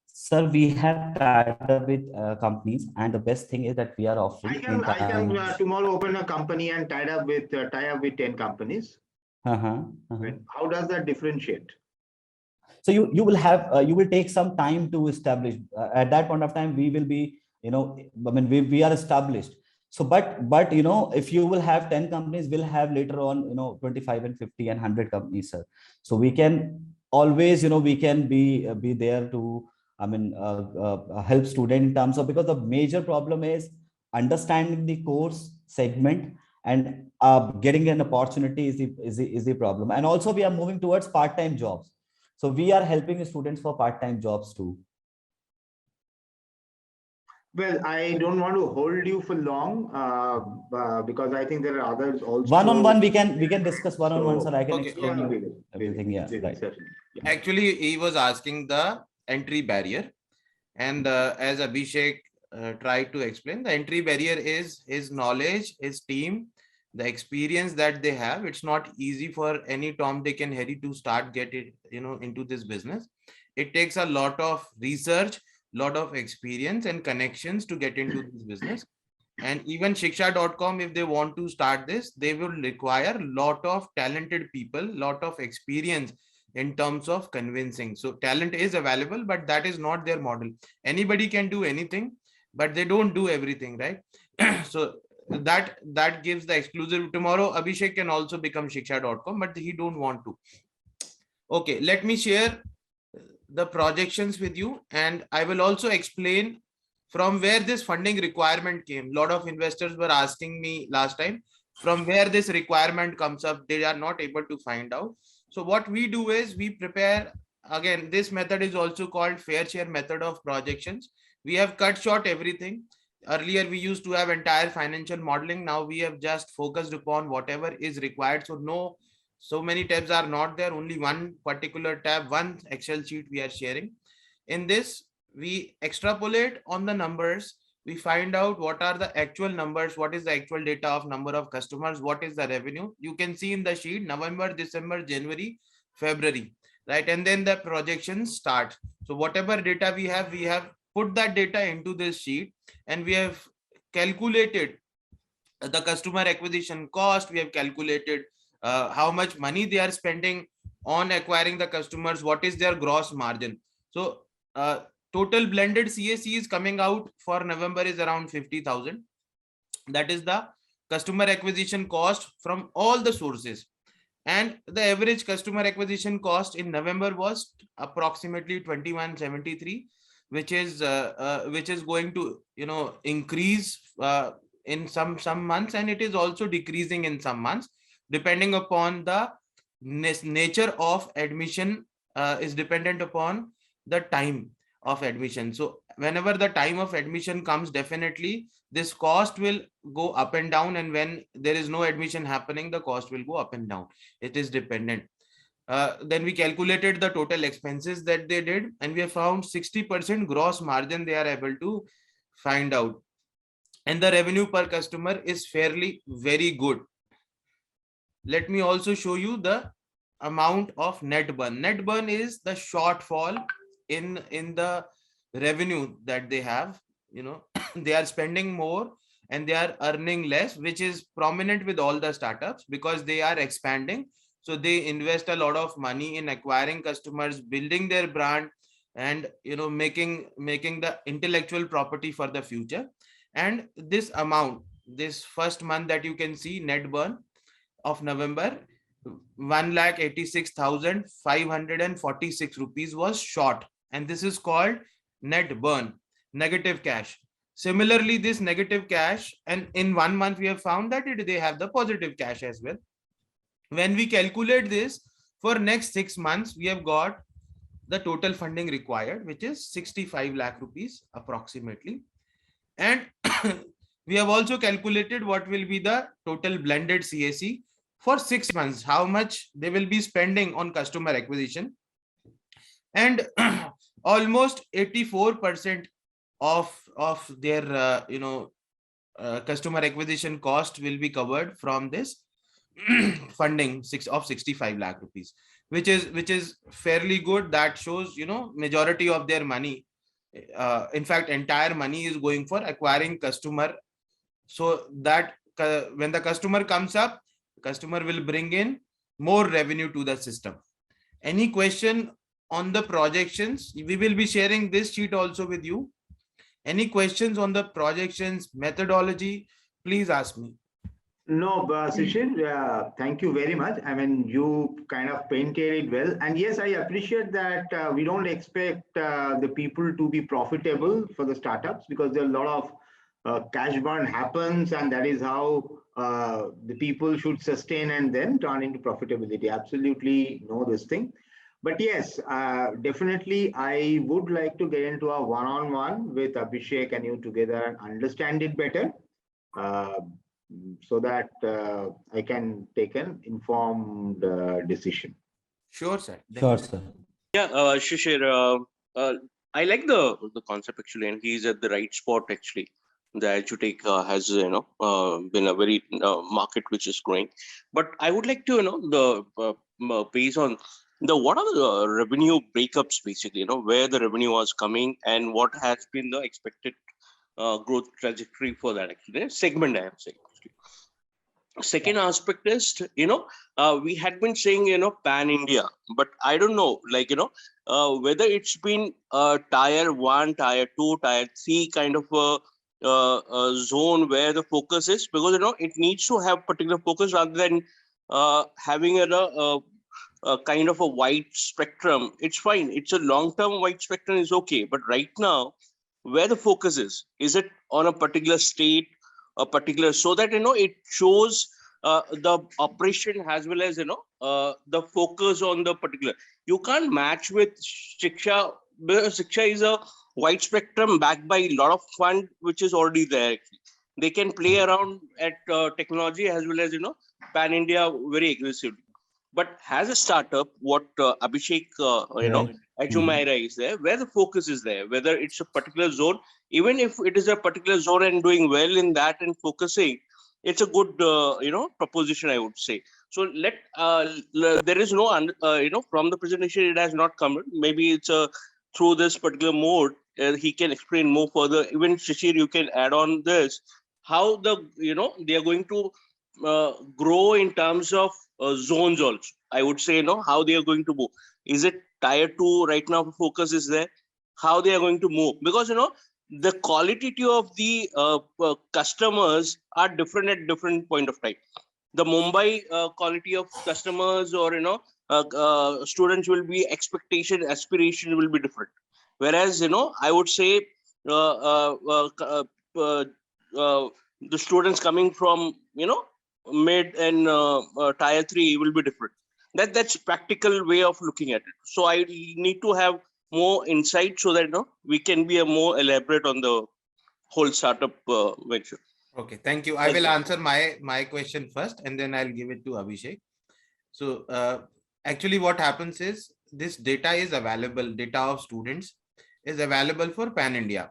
Sir, we have tied up with companies, and the best thing is that we are offering. I can tomorrow open a company and tie up with 10 companies. How does that differentiate? So you will have you will take some time to establish. At that point of time, we will be, you know, I mean, we are established. So but you know, if you will have 10 companies, we'll have later on, you know, 25 and 50 and 100 companies, sir. So we can always, you know, we can be there to, I mean, help student in terms of, because the major problem is understanding the course segment, and getting an opportunity is the problem. And also we are moving towards part-time jobs. So we are helping students for part-time jobs too. Well, I don't want to hold you for long because I think there are others also. One-on-one, we can discuss one-on-one, sir. I can explain you everything. Yeah, right. Actually, he was asking the entry barrier, and as Abhishek tried to explain, the entry barrier is his knowledge, his team, the experience that they have. It's not easy for any Tom, Dick and Harry to start get it, you know, into this business. It takes a lot of research, lot of experience and connections to get into this business. And even shiksha.com, if they want to start this, they will require lot of talented people, lot of experience in terms of convincing. So talent is available, but that is not their model. Anybody can do anything, but they don't do everything, right? So that gives the exclusive. Tomorrow Abhishek can also become shiksha.com, but he don't want to. Okay, let me share the projections with you, and I will also explain from where this funding requirement came. A lot of investors were asking me last time from where this requirement comes up. They are not able to find out. So what we do is we prepare, again, this method is also called fair share method of projections. We have cut short everything. Earlier we used to have entire financial modeling. Now we have just focused upon whatever is required. So many tabs are not there, only one particular tab, one Excel sheet we are sharing. In this, we extrapolate on the numbers. We find out what are the actual numbers, what is the actual data of number of customers, what is the revenue. You can see in the sheet November, December, January, February, right? And then the projections start. So whatever data we have put that data into this sheet, and we have calculated the customer acquisition cost. We have calculated how much money they are spending on acquiring the customers, what is their gross margin. So total blended CAC is coming out for November is around 50,000. That is the customer acquisition cost from all the sources. And the average customer acquisition cost in November was approximately 2173. which is going to, increase in some months, and it is also decreasing in some months, depending upon the nature of admission. Is dependent upon the time of admission. So whenever the time of admission comes, definitely this cost will go up and down, and when there is no admission happening, the cost will go up and down. It is dependent. Then we calculated the total expenses that they did, and we have found 60% gross margin they are able to find out, and the revenue per customer is fairly very good. Let me also show you the amount of net burn. Net burn is the shortfall in the revenue that they have. They are spending more and they are earning less, which is prominent with all the startups because they are expanding. So they invest a lot of money in acquiring customers, building their brand, and making the intellectual property for the future. And this amount, this first month that you can see, net burn of November, 1,86,546 rupees was short, and this is called net burn, negative cash. Similarly, this negative cash, and in 1 month we have found that they have the positive cash as well. When we calculate this for next 6 months, we have got the total funding required, which is 65 lakh rupees approximately. And we have also calculated what will be the total blended CAC for 6 months, how much they will be spending on customer acquisition. And almost 84% of their customer acquisition cost will be covered from this funding of 65 lakh rupees, which is fairly good. That shows majority of their money, in fact entire money, is going for acquiring customer, so that when the customer comes up, customer will bring in more revenue to the system. Any question on the projections? We will be sharing this sheet also with you. Any questions on the projections methodology? Please ask me. No, Shishir, thank you very much. I mean, you kind of painted it well. And yes, I appreciate that we don't expect the people to be profitable for the startups, because there are a lot of cash burn happens, and that is how the people should sustain and then turn into profitability. Absolutely know this thing. But yes, definitely, I would like to get into a one-on-one with Abhishek and you together and understand it better, so that I can take an informed decision. Sure, sir. Sure, sir. Yeah, Shishir, I like the concept actually, and he's at the right spot actually. The EduTech has been a very market which is growing, but I would like to the based on what are the revenue breakups basically, where the revenue was coming and what has been the expected growth trajectory for that actually segment, I am saying. Second aspect is, we had been saying, pan India, but I don't know, like, whether it's been tier 1, tier 2, tier 3 kind of a zone where the focus is, because, it needs to have particular focus rather than having a kind of a wide spectrum. It's fine. It's a long-term wide spectrum is okay. But right now, where the focus is it on a particular state, a particular, so that it shows the operation as well as the focus on the particular. You can't match with Shiksha, because Shiksha is a wide spectrum backed by a lot of fund which is already there actually. They can play around at technology as well as pan India very aggressively. But as a startup, what Abhishek Edumyra is there, where the focus is there, whether it's a particular zone, even if it is a particular zone and doing well in that and focusing, it's a good proposition, I would say. So there is no from the presentation it has not come. Maybe it's through this particular mode he can explain more further. Even Shishir, you can add on this, how the they are going to grow in terms of zones also. I would say how they are going to move. Is it tier 2 right now? Focus is there. How they are going to move, because the quality of the customers are different at different point of time. The Mumbai quality of customers or students will be aspiration will be different. Whereas, I would say the students coming from, mid and tier 3 will be different. That's practical way of looking at it. So I need to have more insight so that we can be a more elaborate on the whole startup venture. Okay, thank you. I will answer my question first, and then I'll give it to Abhishek. So actually what happens is this data is available, data of students is available for Pan India.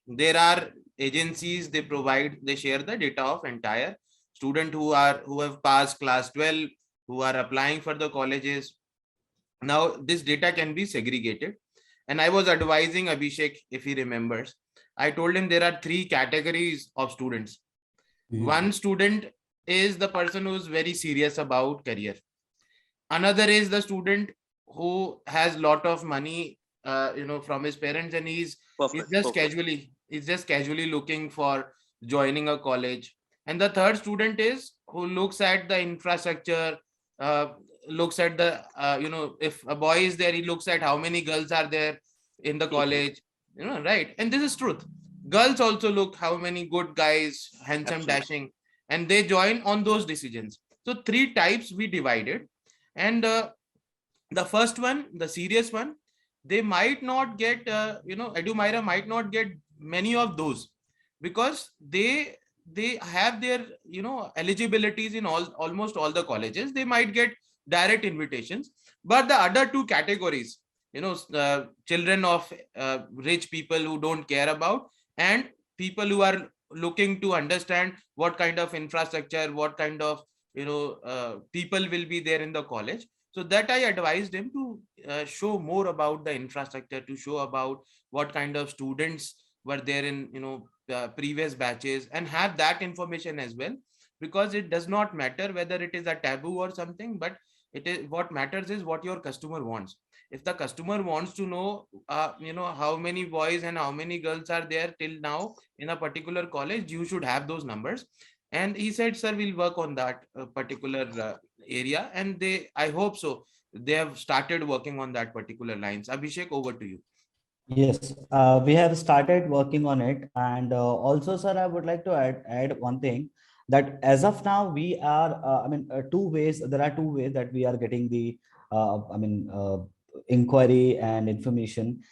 There are agencies, they share the data of entire student who have passed class 12, who are applying for the colleges. Now this data can be segregated. And I was advising Abhishek, if he remembers, I told him there are 3 categories of students. One student is the person who is very serious about career. Another is the student who has lot of money, from his parents, and he's just casually looking for joining a college. And the third student is who looks at the infrastructure, looks at the, if a boy is there, he looks at how many girls are there in the college, right? And this is truth. Girls also look how many good guys, handsome, dashing, and they join on those decisions. So 3 types we divided. And the first one, the serious one, they might not get, Edumyra might not get many of those, because they have their, eligibilities in almost all the colleges. They might get direct invitations. But the other 2 categories, children of rich people who don't care about, and people who are looking to understand what kind of infrastructure, what kind of people will be there in the college. So that I advised him to show more about the infrastructure, to show about what kind of students were there in previous batches, and have that information as well. Because it does not matter whether it is a taboo or something, but it is, what matters is what your customer wants. If the customer wants to know how many boys and how many girls are there till now in a particular college, you should have those numbers. And he said, sir, we'll work on that particular area. And I hope so, they have started working on that particular lines. Abhishek, over to you. Yes, we have started working on it. And also, sir, I would like to add one thing, that as of now, we are, 2 ways, there are 2 ways that we are getting the, inquiry and information.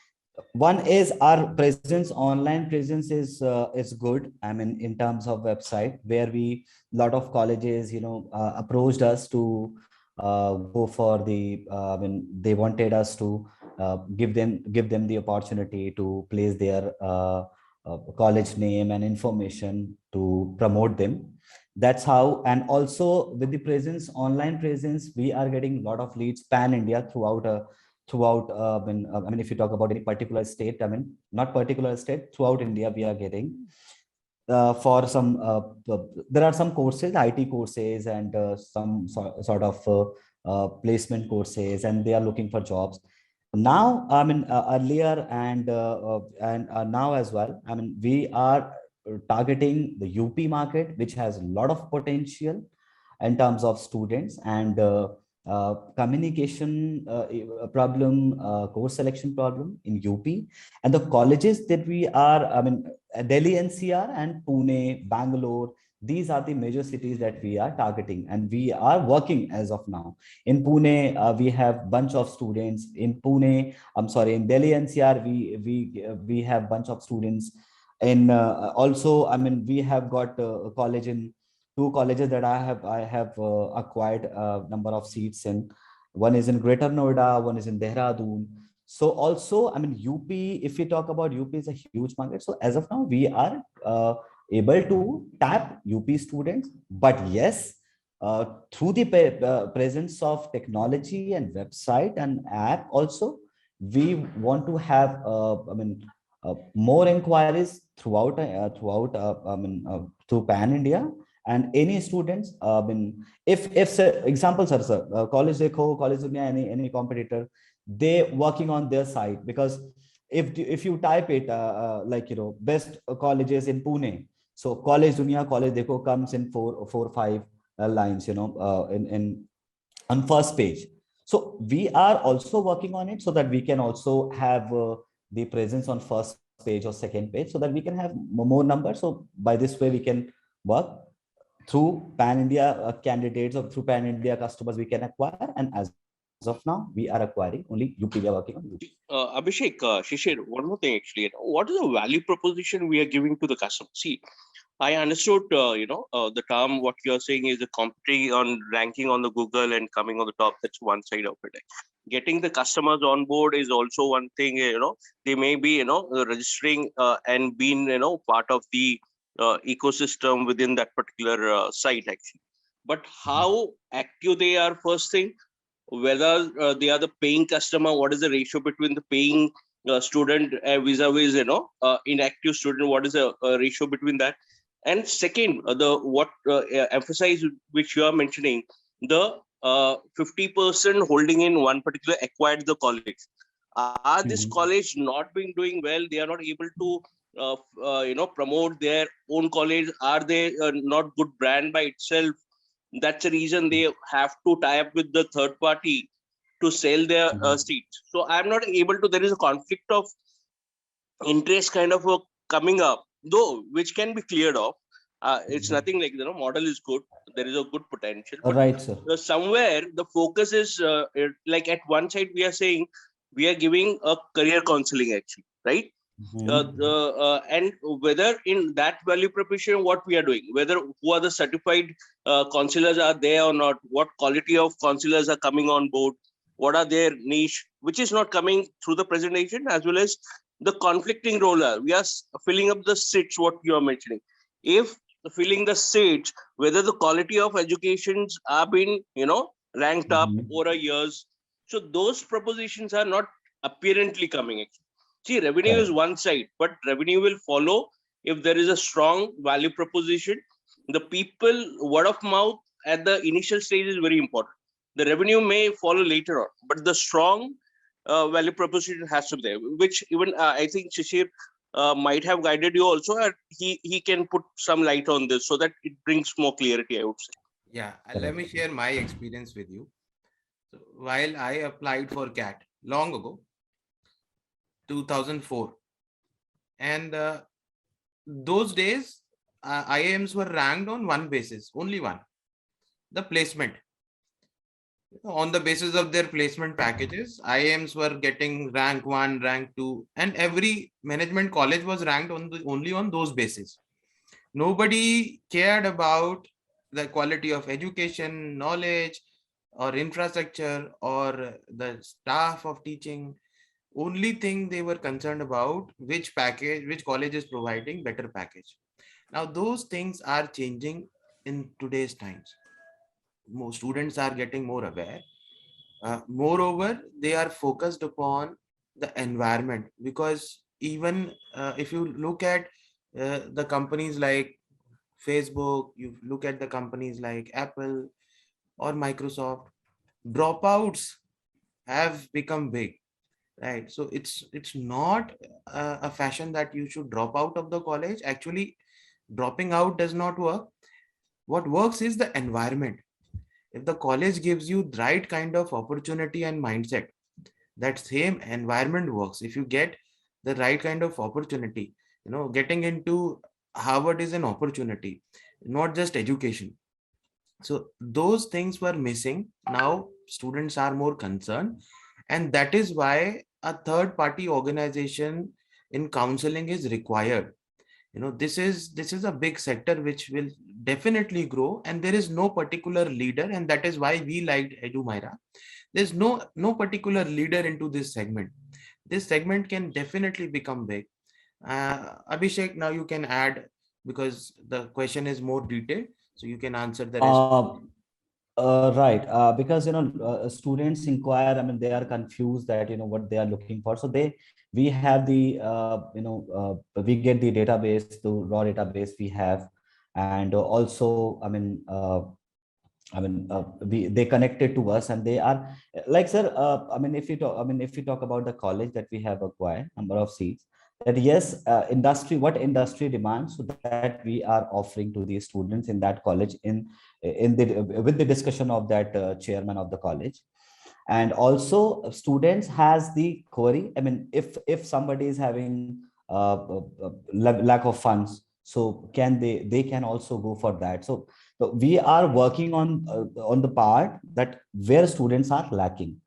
One is our presence, online presence is good. I mean, in terms of website, where lot of colleges, approached us to go for the, they wanted us to give them the opportunity to place their college name and information to promote them. That's how. And also with the presence, online presence, we are getting a lot of leads pan India throughout if you talk about any particular state, not particular state, throughout India, we are getting for some there are some courses, IT courses, and some sort of placement courses, and they are looking for jobs now. Earlier and now as well, we are targeting the UP market, which has a lot of potential in terms of students, and communication problem, course selection problem in UP. And the colleges that we are, Delhi NCR and Pune, Bangalore, these are the major cities that we are targeting, and we are working as of now. In Pune, we have bunch of students. In Pune, in Delhi NCR, we have bunch of students. And also, we have got a college in 2 colleges that I have acquired a number of seats in. One is in Greater Noida, one is in Dehradun. So also, UP, if we talk about UP, is a huge market. So as of now, we are able to tap UP students. But yes, through the presence of technology and website and app also, we want to have more inquiries throughout through pan India. And any students, if example, sir, college Dekho, college Dunya, any competitor, they working on their side. Because if you type it best colleges in Pune, so college Dunya, college Dekho comes in 4 or 5 lines, in on first page. So we are also working on it, so that we can also have the presence on first page or second page so that we can have more numbers. So by this way, we can work through pan-India candidates or through pan-India customers we can acquire. And as of now, we are acquiring only UP. We are working on UP. Abhishek, Shishir, one more thing actually. What is the value proposition we are giving to the customer? See, I understood, the term, what you're saying is the competing on ranking on the Google and coming on the top. That's one side of it. Getting the customers on board is also one thing, they may be, registering and being, part of the ecosystem within that particular site actually. But how active they are, first thing, whether they are the paying customer, what is the ratio between the paying student vis-a-vis, inactive student, what is the ratio between that? And second, emphasize which you are mentioning, the 50% holding in one particular acquired the college. Are this college not been doing well? They are not able to promote their own college. Are they not good brand by itself? That's the reason they have to tie up with the third party to sell their seats. So I'm not able to. There is a conflict of interest kind of coming up, though, which can be cleared off. It's nothing like, model is good. There is a good potential. But right, sir. Somewhere the focus is like at one side we are saying we are giving a career counseling actually, right? And whether in that value proposition, what we are doing, whether who are the certified counselors are there or not, what quality of counselors are coming on board, what are their niche, which is not coming through the presentation, as well as the conflicting role. We are filling up the seats, what you are mentioning. If filling the seats, whether the quality of educations are being, ranked up over years. So those propositions are not apparently coming actually. See, revenue is one side, but revenue will follow if there is a strong value proposition. The people, word of mouth at the initial stage is very important. The revenue may follow later on, but the strong value proposition has to be there, which even I think Shishir might have guided you also, and he can put some light on this so that it brings more clarity, I would say. Yeah, let me share my experience with you. So while I applied for CAT long ago, 2004, and those days IIMs were ranked on one basis, only one, the placement. On the basis of their placement packages, IIMs were getting rank 1, rank 2, and every management college was ranked only on those bases. Nobody cared about the quality of education, knowledge, or infrastructure, or the staff of teaching. Only thing they were concerned about, which college is providing better package. Now those things are changing in today's times. More students are getting more aware. Moreover, they are focused upon the environment, because even if you look at the companies like Facebook, you look at the companies like Apple or Microsoft, dropouts have become big, right? So it's not a fashion that you should drop out of the college. Actually, dropping out does not work. What works is the environment. If the college gives you the right kind of opportunity and mindset, that same environment works. If you get the right kind of opportunity, getting into Harvard is an opportunity, not just education. So those things were missing. Now students are more concerned, and that is why a third party organization in counseling is required. This is a big sector which will definitely grow, and there is no particular leader, and that is why we liked Edumyra. There's no particular leader into this segment. This segment can definitely become big. Abhishek, now you can add, because the question is more detailed, so you can answer the rest. Right, because students inquire. I mean, they are confused that what they are looking for. So we have the we get the database, the raw database we have, and also they connected to us, and they are like, sir. If you talk about the college that we have acquired, number of seats, that yes, what industry demands, so that we are offering to the students in that college with the discussion of that chairman of the college. And also students has the query. I mean, if somebody is having lack of funds, so they can also go for that. So we are working on the part that where students are lacking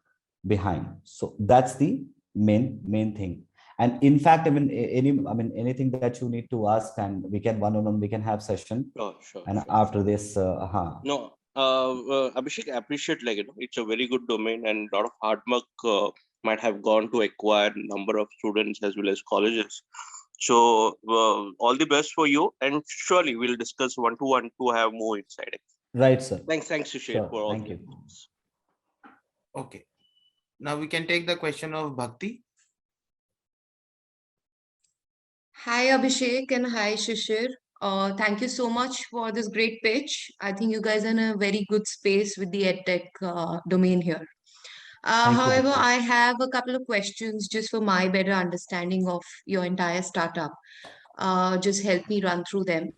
behind. So that's the main thing. And in fact, anything that you need to ask, and we can one-on-one, we can have session. Sure. And after this, No, Abhishek, I appreciate, like, it's a very good domain, and a lot of hard work might have gone to acquire number of students as well as colleges. So all the best for you, and surely we'll discuss one-to-one to have more insight. right, sir. Thanks to share for all. Thank you. Okay. Now we can take the question of Bhakti. Hi, Abhishek, and hi, Shishir. Thank you so much for this great pitch. I think you guys are in a very good space with the EdTech domain here. Thank you, However, Bhakti. I have a couple of questions just for my better understanding of your entire startup. Just help me run through them.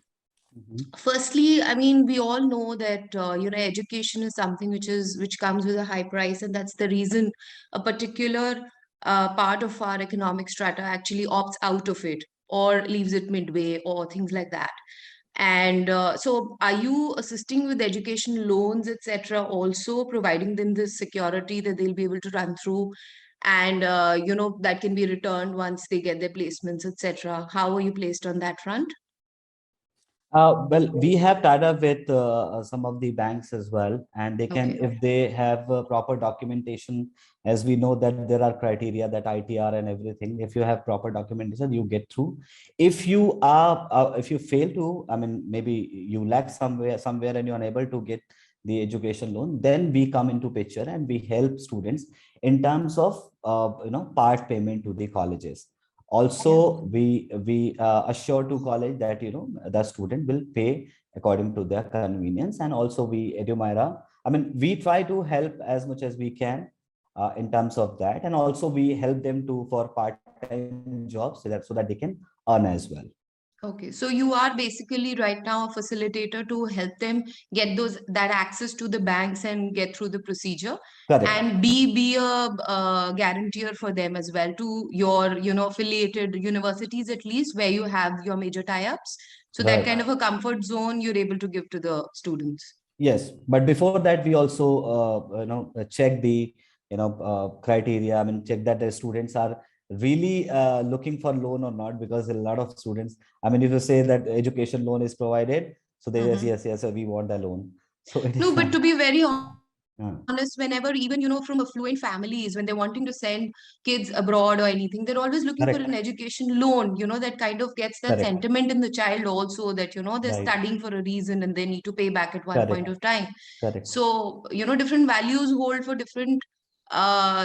Firstly, I mean, we all know that education is something which comes with a high price, and that's the reason a particular part of our economic strata actually opts out of it or leaves it midway or things like that. And so, are you assisting with education loans, etc., also providing them this security that they'll be able to run through, and that can be returned once they get their placements, etc.? How are you placed on that front? Well, we have tied up with some of the banks as well, and they can, Okay. if they have proper documentation, as we know that there are criteria that ITR and everything. If you have proper documentation, you get through. If you fail to, I mean, maybe you lack somewhere, and you're unable to get the education loan, then we come into picture and we help students in terms of part payment to the colleges. Also, we assure to college that the student will pay according to their convenience. And also we Edumyra, I mean, we try to help as much as we can in terms of that. And also we help them to for part-time jobs so that they can earn as well. Okay, so you are basically right now a facilitator to help them get that access to the banks and get through the procedure, Correct. and be a guarantor for them as well to your affiliated universities, at least where you have your major tie-ups. So that Right. kind of a comfort zone you're able to give to the students. Yes, but before that, we also check the criteria. I mean, check that the students are really looking for loan or not, because a lot of students. I mean, if you say that education loan is provided, so they yes, sir, we want the loan. So it No, is. but to be very honest, whenever even from affluent families, when they're wanting to send kids abroad or anything, they're always looking for Correct. an education loan, that kind of gets that Correct. sentiment in the child also, that they're Right. studying for a reason and they need to pay back at one point Correct. of time. Correct. So different values hold for different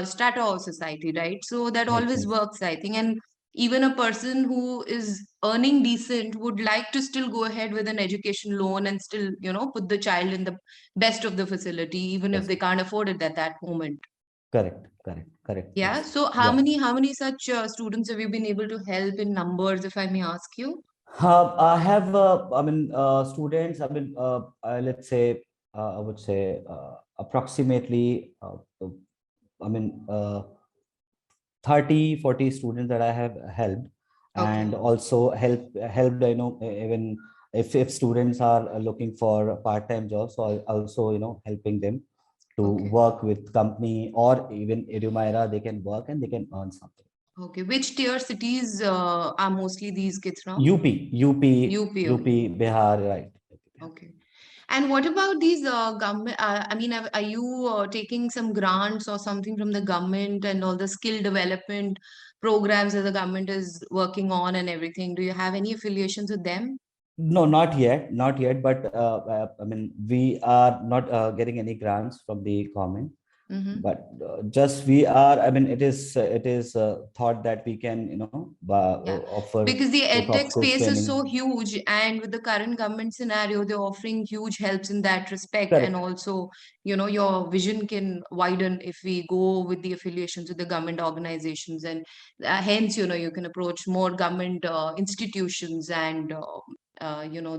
strata of society, right? So that Makes always sense. works, I think. And even a person who is earning decent would like to still go ahead with an education loan and still put the child in the best of the facility, even if Yes. they can't afford it at that moment. Correct. Correct. Yeah. Yes. So how Yeah. many such students have you been able to help in numbers, if I may ask you? I have, students. I mean, let's say, I would say approximately, I mean, 30-40 students that I have helped, and Okay. also helped. Even if students are looking for part-time jobs, so I also helping them to Okay. work with company, or even Edumyra, they can work and they can earn something. Okay. Which tier cities are mostly these kids from? UP, UP. Bihar, right? Okay. And what about these government? I mean, are you taking some grants or something from the government and all the skill development programs that the government is working on and everything? Do you have any affiliations with them? No, not yet. But I mean, we are not getting any grants from the government. Mm-hmm. But just we are. I mean, it is thought that we can Yeah, offer because the the soft edtech skills space is training. so huge, and with the current government scenario, they're offering huge helps in that respect. And Correct. also, your vision can widen if we go with the affiliations with the government organizations, and hence, you can approach more government institutions and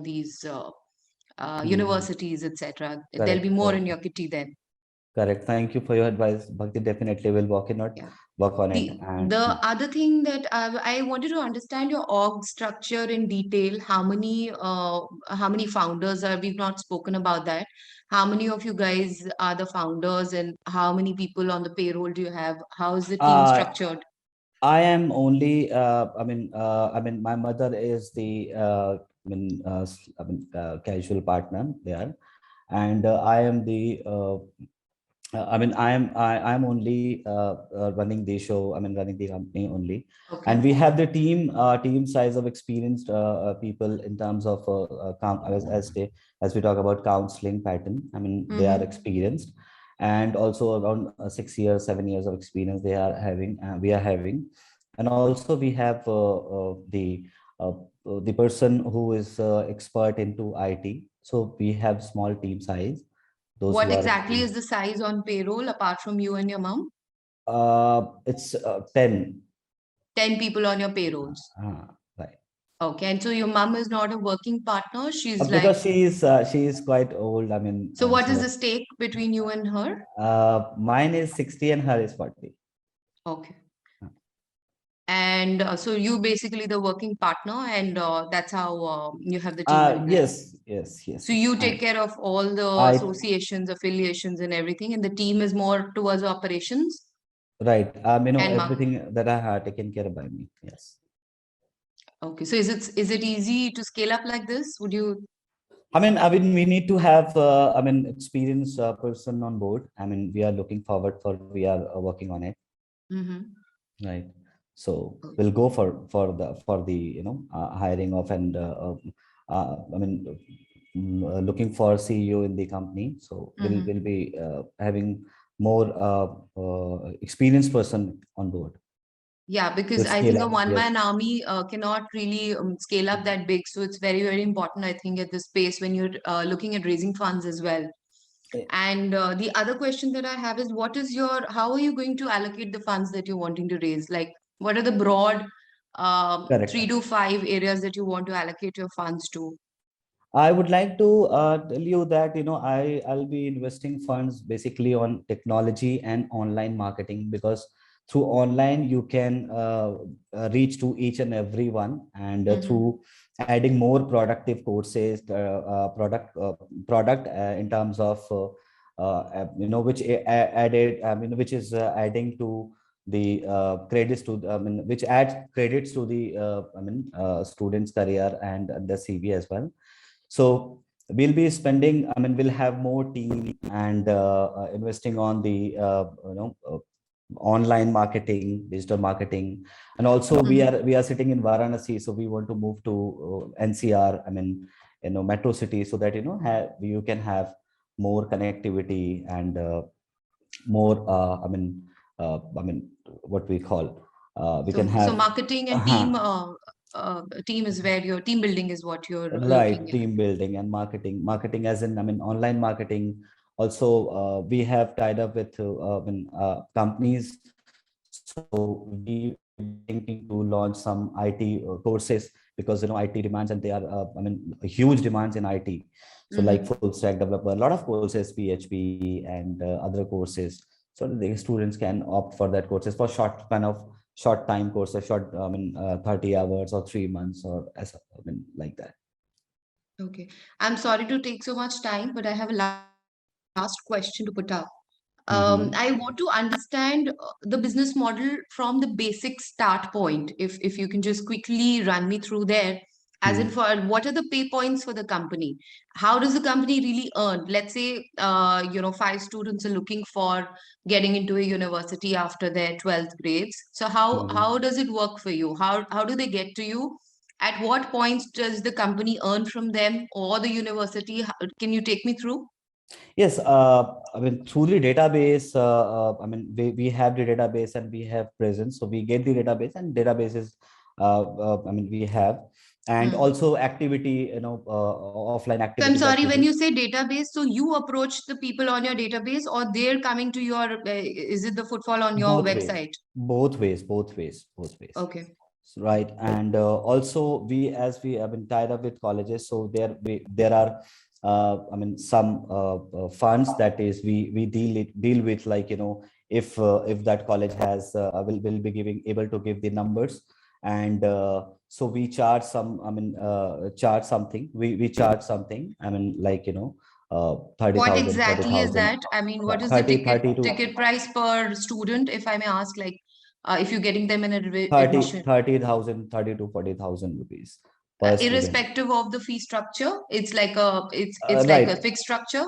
these Mhm. universities, etc. There'll Correct. be more in Correct. your kitty then. Correct. Thank you for your advice, Bhakti. Definitely will work on it. Yeah. Work on it. The And the other thing that I wanted to understand your org structure in detail. How many founders are, we've not spoken about that. How many of you guys are the founders, and how many people on the payroll do you have? How is the team uh, structured? I am only. My mother is the. Casual partner there, and I am the. I am only running the show. Running the company only, and Okay. we have the team size of experienced people in terms of as we talk about counseling pattern. They are Mm-hmm. experienced, and also around 6 years, 7 years of experience they are having. We are having, and also we have uh, the person who is expert into IT. So we have small team size. Those What who are exactly is the size on payroll apart from you and your mom? it's 10. 10 people on your payrolls. Right. Okay. And so your mom is not a working partner. She's like, Because she is quite old. so what is So the stake between you and her? mine is 60 and her is 40. Okay. And so you basically the working partner, and that's how you have the team in place. Yes. So you take care of all the I associations, affiliations, and everything, and the team is more towards operations right. and market. Everything that I had taken care of by me. Yes. Okay, so is it easy to scale up like this? Would you? We need to have experienced person on board. We are looking forward for, we are working on it. Mhm. Right. So we'll go for the hiring of, and looking for CEO in the company. So we'll Mhm. will be having more experienced person on board Yeah, to because I scale think a up. Yes. one-man army cannot really scale up that big. So it's very, very important, I think, at this space when you're looking at raising funds as well. Eh, And the other question that I have is, how are you going to allocate the funds that you're wanting to raise? Like, what are the broad Correct. 3 to 5 areas that you want to allocate your funds to? I would like to tell you that I'll be investing funds basically on technology and online marketing, because through online you can reach to each and every one, and Mm-hmm. through adding more productive courses, product in terms of which added which is adding to the credits to which adds credits to the students career and the CV as well. So we'll be spending, we'll have more team, and investing on the online marketing, digital marketing. And also we are sitting in Varanasi, so we want to move to NCR, metro city, so that you can have more connectivity, and more what we call, we can So have marketing and team is where your team building is what you're looking right, at. team building and marketing as in, online marketing. Also, we have tied up with companies. So we thinking to launch some IT courses, because IT demands, and they are huge demands in IT. So like Mm-hmm. full stack developer, a lot of courses, PHP and other courses. So the students can opt for that courses for short time courses, 30 hours or 3 months, or as like that. Okay. I'm sorry to take so much time, but I have a last question to put up. Mhm. I want to understand the business model from the basic start point. If you can just quickly run me through there, as in, Hmm. for what are the pay points for the company? How does the company really earn? Let's say 5 students are looking for getting into a university after their 12th grades. So how Hmm. does it work for you? How do they get to you? At what points does the company earn from them or the university? Can you take me through? Yes, through the database, we have the database and we have presence. So we get the database, and databases, we have, and Hmm. also activity, offline So I'm activity that sorry, we when do. you say database, so you approach the people on your database, or they're coming to your, is it the footfall on your Both ways, website? both ways. Okay. Right. And also we, as we have been tied up with colleges, so there are I mean, some funds that is we deal with, like, if that college has will be able to give the numbers, and so we charge some, I mean, charge something, we charge something, I mean, like, 30,000, What exactly is 40,000, that? I mean, what is the 30 to ticket price per student, if I may ask, like, if you're getting them in admission, 30,000, 30 to 40,000 rupees per student. irrespective of the fee structure, it's like it's like a Right. fixed structure,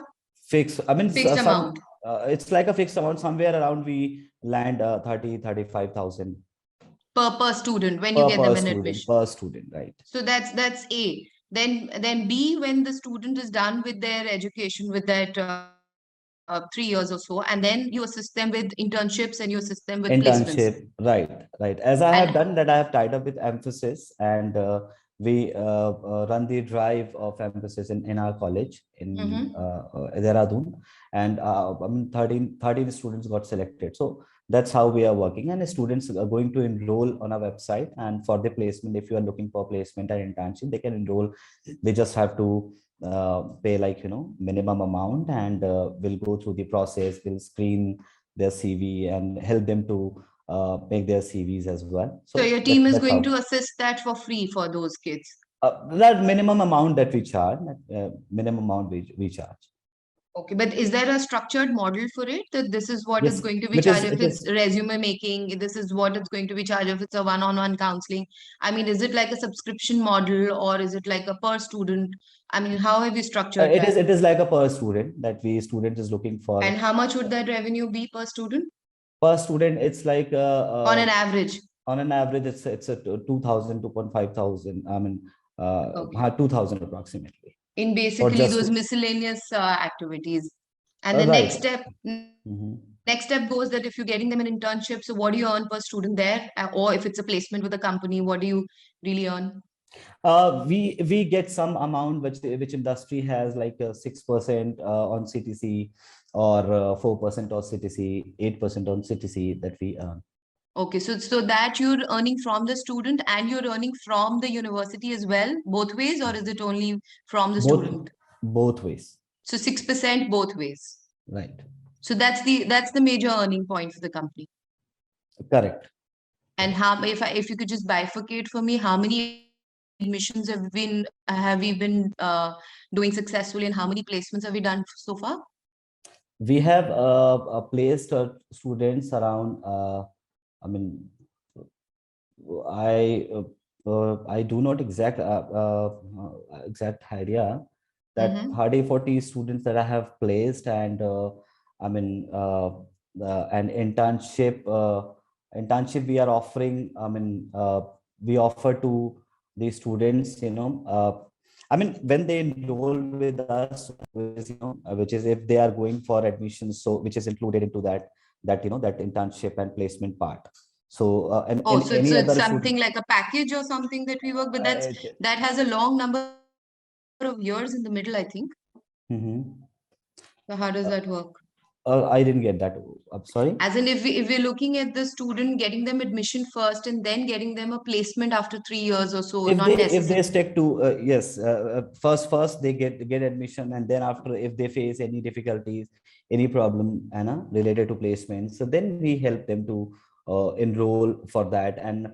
Fixed, I mean, fixed amount it's like a fixed amount, somewhere around we land 30, 35,000 per student when you get them in admission. per student, right? So that's A. Then B, when the student is done with their education, with that 3 years or so, and then you assist them with internships and you assist them with placements. Internship, right. As I have And done that, I have tied up with Emphasis, and we run the drive of Emphasis in our college in Dehradun, and I mean, 13 students got selected. So that's how we are working, and students are going to enroll on our website, and for the placement, if you are looking for placement and internship, they can enroll. They just have to pay, like, minimum amount, and we'll go through the process, we'll screen their CV and help them to make their CVs as well. so your team is that's going how. to assist that for free for those kids. That minimum amount that we charge, minimum amount we charge. Okay, but is there a structured model for it, that this is what Yes, is going to be it is- charged if it it's resume making, this is what it's going to be charged if it's a one-on-one counseling? I mean, is it like a subscription model or is it like a per student? I mean, how have you structured It that? is like a per student that student is looking for. And how much would that revenue be per student? Per student, it's like On an average? On an average, it's a 2,000, 2,500. I mean, Okay. 2,000 approximately. In basically those miscellaneous activities. And the right. next step, next step goes that if you're getting them an internship, so what do you earn per student there? Or if it's a placement with a company, what do you really earn? We get some amount which industry has, like 6% on CTC, or 4% on CTC, 8% on CTC that we earn. Okay, so that you're earning from the student and you're earning from the university as well, both ways, or is it only from the student? Both ways. So 6% both ways. Right. So that's the major earning point for the company. Correct. And how, if you could just bifurcate for me, how many admissions have we been doing successfully, and how many placements have we done so far? We have placed students around. I mean, I do not exact idea that 30-40 students that I have placed, and I mean, an internship we are offering. I mean, we offer to the students, I mean, when they enroll with us, which is if they are going for admission, so which is included into that that internship and placement part. So and so it's something like a package or something that we work with. That has a long number of years in the middle, I think. So how does that work? I didn't get that. I'm sorry. As in, if we're looking at the student, getting them admission first and then getting them a placement after 3 years or so, if they stick to yes, first they get admission, and then after, if they face any difficulties, any problem, related to placement, so then we help them to enroll for that. And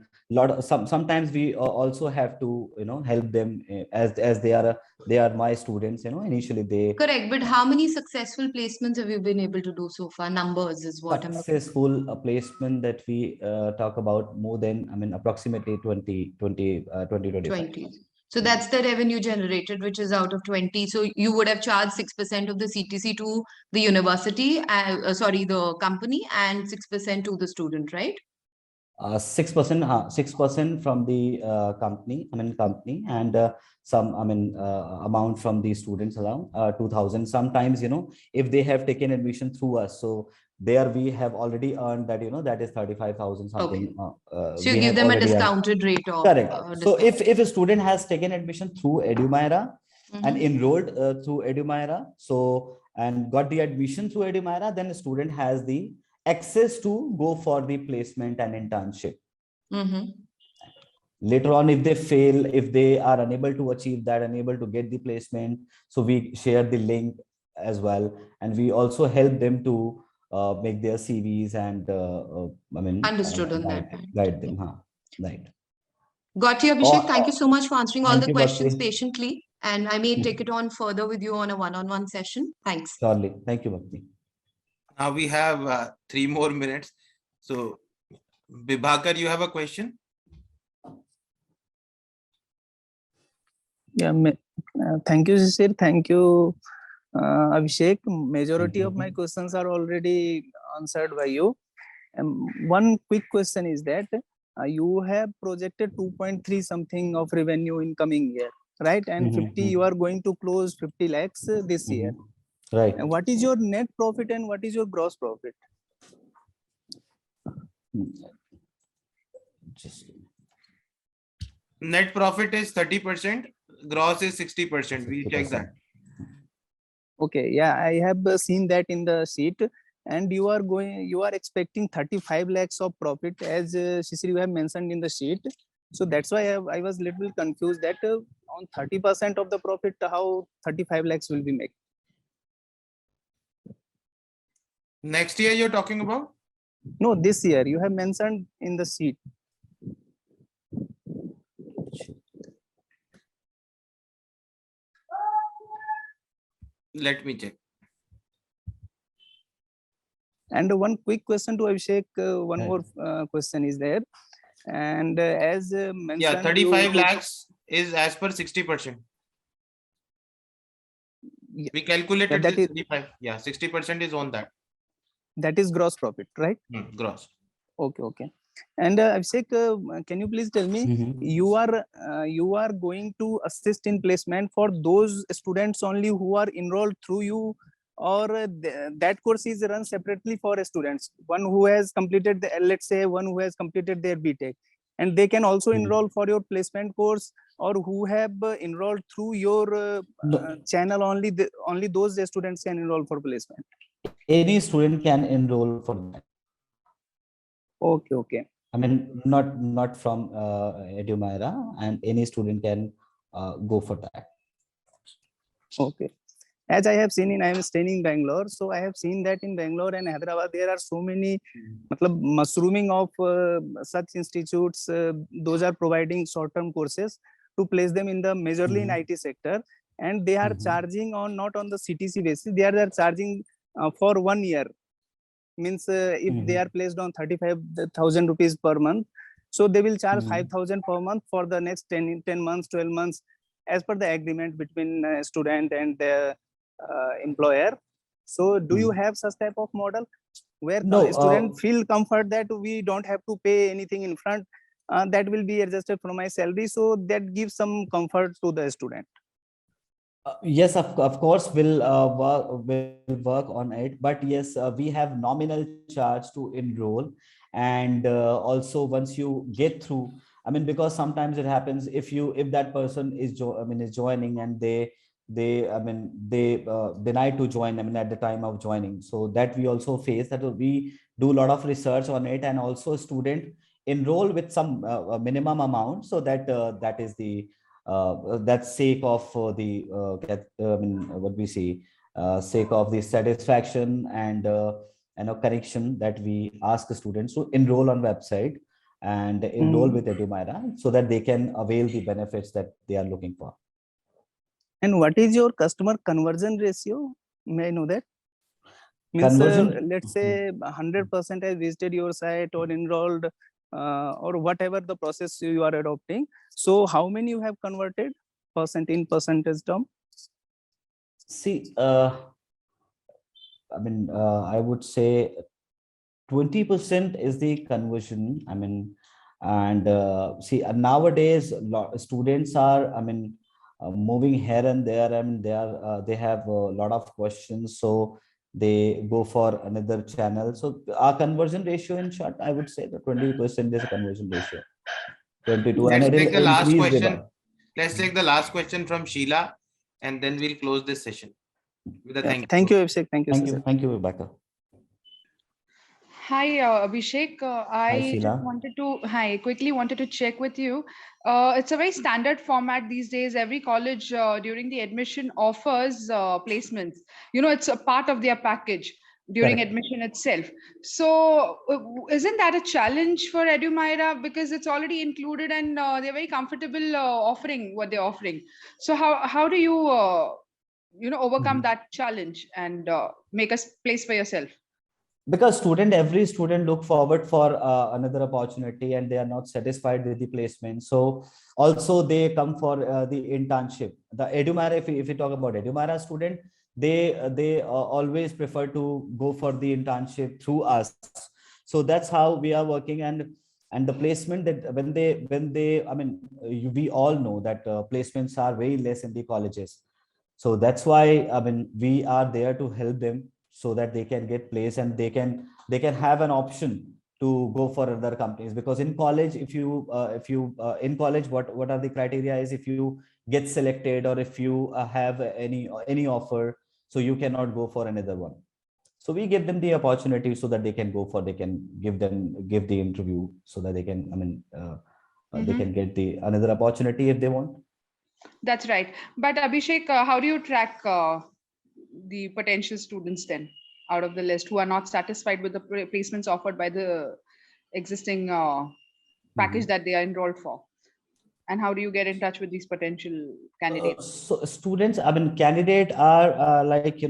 sometimes we also have to help them as they are my students, initially they. Correct, but how many successful placements have you been able to do so far? Numbers is what I'm looking for. Successful placement that we talk about, more than, I mean, approximately 20. So that's the revenue generated, which is out of 20. So you would have charged 6% of the CTC to the university, the company, and 6% to the student, right? 6% from the company, and some, amount from the students, around 2,000. Sometimes, if they have taken admission through us, so there we have already earned that, that is 35,000 something. Okay. So you give them a discounted rate of. Correct. So if a student has taken admission through Edumyra and enrolled through Edumyra, so and got the admission through Edumyra, then the student has the access to go for the placement and internship. Later on, if they fail, if they are unable to achieve that, unable to get the placement, so we share the link as well, and we also help them to make their CVs and Understood on that point. guide them. Huh? Right. Got you, Abhishek. Thank you so much for answering all Thank the you, questions Bhakti. patiently. And I may take it on further with you on a one-on-one session. Thanks. Surely. Thank you, Bhakti. Now we have 3 more minutes. So, Vibhakar, you have a question? Yeah, thank you, Shishir. Thank you, Abhishek. Majority of my questions are already answered by you. One quick question is that you have projected 2.3 something of revenue in coming year, right? And 50, you are going to close 50 lakhs this year. Right. And what is your net profit and what is your gross profit? Net profit is 30%, gross is 60%. We check that. Okay, yeah, I have seen that in the sheet. And you are expecting 35 lakhs of profit, as Shishir, you have mentioned in the sheet. So that's why I was a little confused that on 30% of the profit, how 35 lakhs will be made. Next year you're talking about? No, this year you have mentioned in the sheet. Let me check. And one quick question to Abhishek, one more question is there. And as mentioned, yeah, 35 lakhs is as per 60%. Yeah. We calculated that this is, 35. Yeah, 60% is on that. That is gross profit, right? Gross. Okay, okay. And Abhishek, can you please tell me, you are going to assist in placement for those students only who are enrolled through you, or that course is run separately for students, one who has completed the, let's say one who has completed their BTech, and they can also enroll for your placement course, or who have enrolled through your channel only, only those students can enroll for placement? Any student can enroll for that. Okay, okay. I mean, not from Edumyra, and any student can go for that. Okay. As I have seen I am staying in Bangalore, so I have seen that in Bangalore and Hyderabad there are so many mushrooming of such institutes. Those are providing short-term courses to place them in the majorly in IT sector, and they are charging on not on the CTC basis. They are charging for 1 year. Means if they are placed on 35,000 rupees per month, so they will charge 5,000 per month for the next 10 months, 12 months, as per the agreement between student and the employer. So do you have such type of model where the student feel comfort that we don't have to pay anything in front, that will be adjusted from my salary, so that gives some comfort to the student? Yes, of course, we'll work on it. But yes, we have nominal charge to enroll, and also once you get through, I mean, because sometimes it happens if that person is joining and they deny to join, I mean, at the time of joining. So that we also face that. We do a lot of research on it, and also student enroll with some minimum amount, so that that is the that's sake of the what we see, sake of the satisfaction and connection, that we ask the students to enroll on website and enroll with Edumyra, so that they can avail the benefits that they are looking for. And what is your customer conversion ratio? May I know that? Means let's say 100% has visited your site or enrolled, or whatever the process you are adopting. So how many you have converted in percentage term? See, I mean, I would say 20% is the conversion. I mean, and see, nowadays students are, I mean, moving here and there. I mean, they have a lot of questions, so they go for another channel. So our conversion ratio, in short, I would say the 20% is a conversion ratio. 22, Let's and take the last question. with Let's take the last question from Sheila, and then we'll close this session with a thank you. Thank you, Abhishek. Thank you, thank you, Rebecca. Hi, Abhishek. Hi, I just Sheila. wanted to, quickly wanted to check with you. It's a very standard format these days. Every college during the admission offers placements. You know, it's a part of their package during Correct. admission itself. So, isn't that a challenge for Edumyra because it's already included and they're very comfortable offering what they're offering. So, how do you overcome Mhm. that challenge and make a place for yourself? Because every student look forward for another opportunity and they are not satisfied with the placement, so also they come for the internship. The Edumyra, if we talk about Edumyra student, they always prefer to go for the internship through us. So that's how we are working. And the placement, that when they I mean, we all know that placements are very less in the colleges. So that's why, I mean, we are there to help them so that they can get placed and they can have an option to go for other companies. Because in college, if you in college, what are the criteria is, if you get selected or if you have any offer, so you cannot go for another one. So we give them the opportunity so that they can give the interview so that they can, I mean, they Mm-hmm. can get the another opportunity if they want. That's right. But Abhishek, how do you track the potential students then out of the list who are not satisfied with the placements offered by the existing package Mhm. that they are enrolled for? And how do you get in touch with these potential candidates? So students, I mean, candidate are like,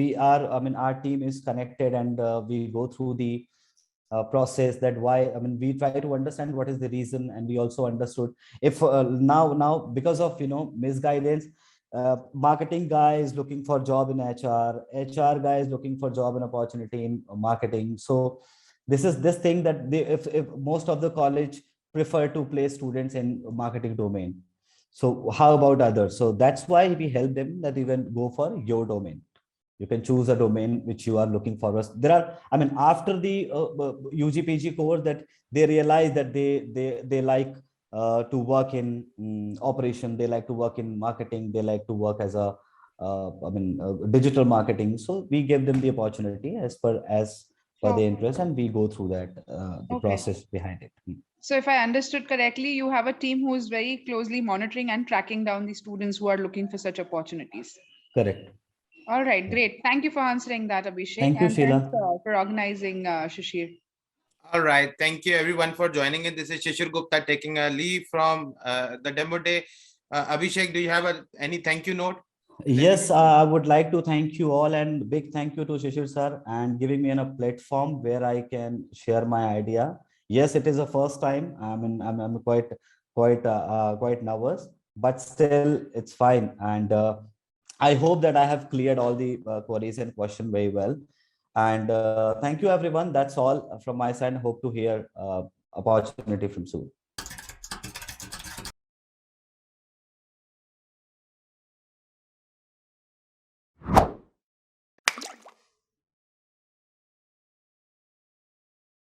we are, I mean, our team is connected and we go through the process, that why, I mean, we try to understand what is the reason. And we also understood if now because of, misguidance, marketing guy is looking for job in HR guy is looking for job and opportunity in marketing. So this thing that if most of the college prefer to place students in marketing domain, so how about others? So that's why we help them that you can go for your domain. You can choose a domain which you are looking for. There are, I mean, after the UG/PG course, that they realize that they like to work in operation, they like to work in marketing, they like to work as a digital marketing. So we give them the opportunity as per So, their interest, and we go through that the okay. process behind it. So if I understood correctly, you have a team who is very closely monitoring and tracking down the students who are looking for such opportunities. Correct. All right, great. Thank you for answering that, Abhishek, Thank you, and thanks Sheila. for organizing, Shishir. All right. Thank you everyone for joining in. This is Shishir Gupta taking a leave from the demo day. Abhishek, do you have any thank you note? Yes, I would like to thank you all, and big thank you to Shishir sir and giving me a platform where I can share my idea. Yes, it is the first time. I mean, I'm quite nervous, but still it's fine. And I hope that I have cleared all the queries and question very well. And thank you everyone. That's all from my side. Hope to hear opportunity from soon.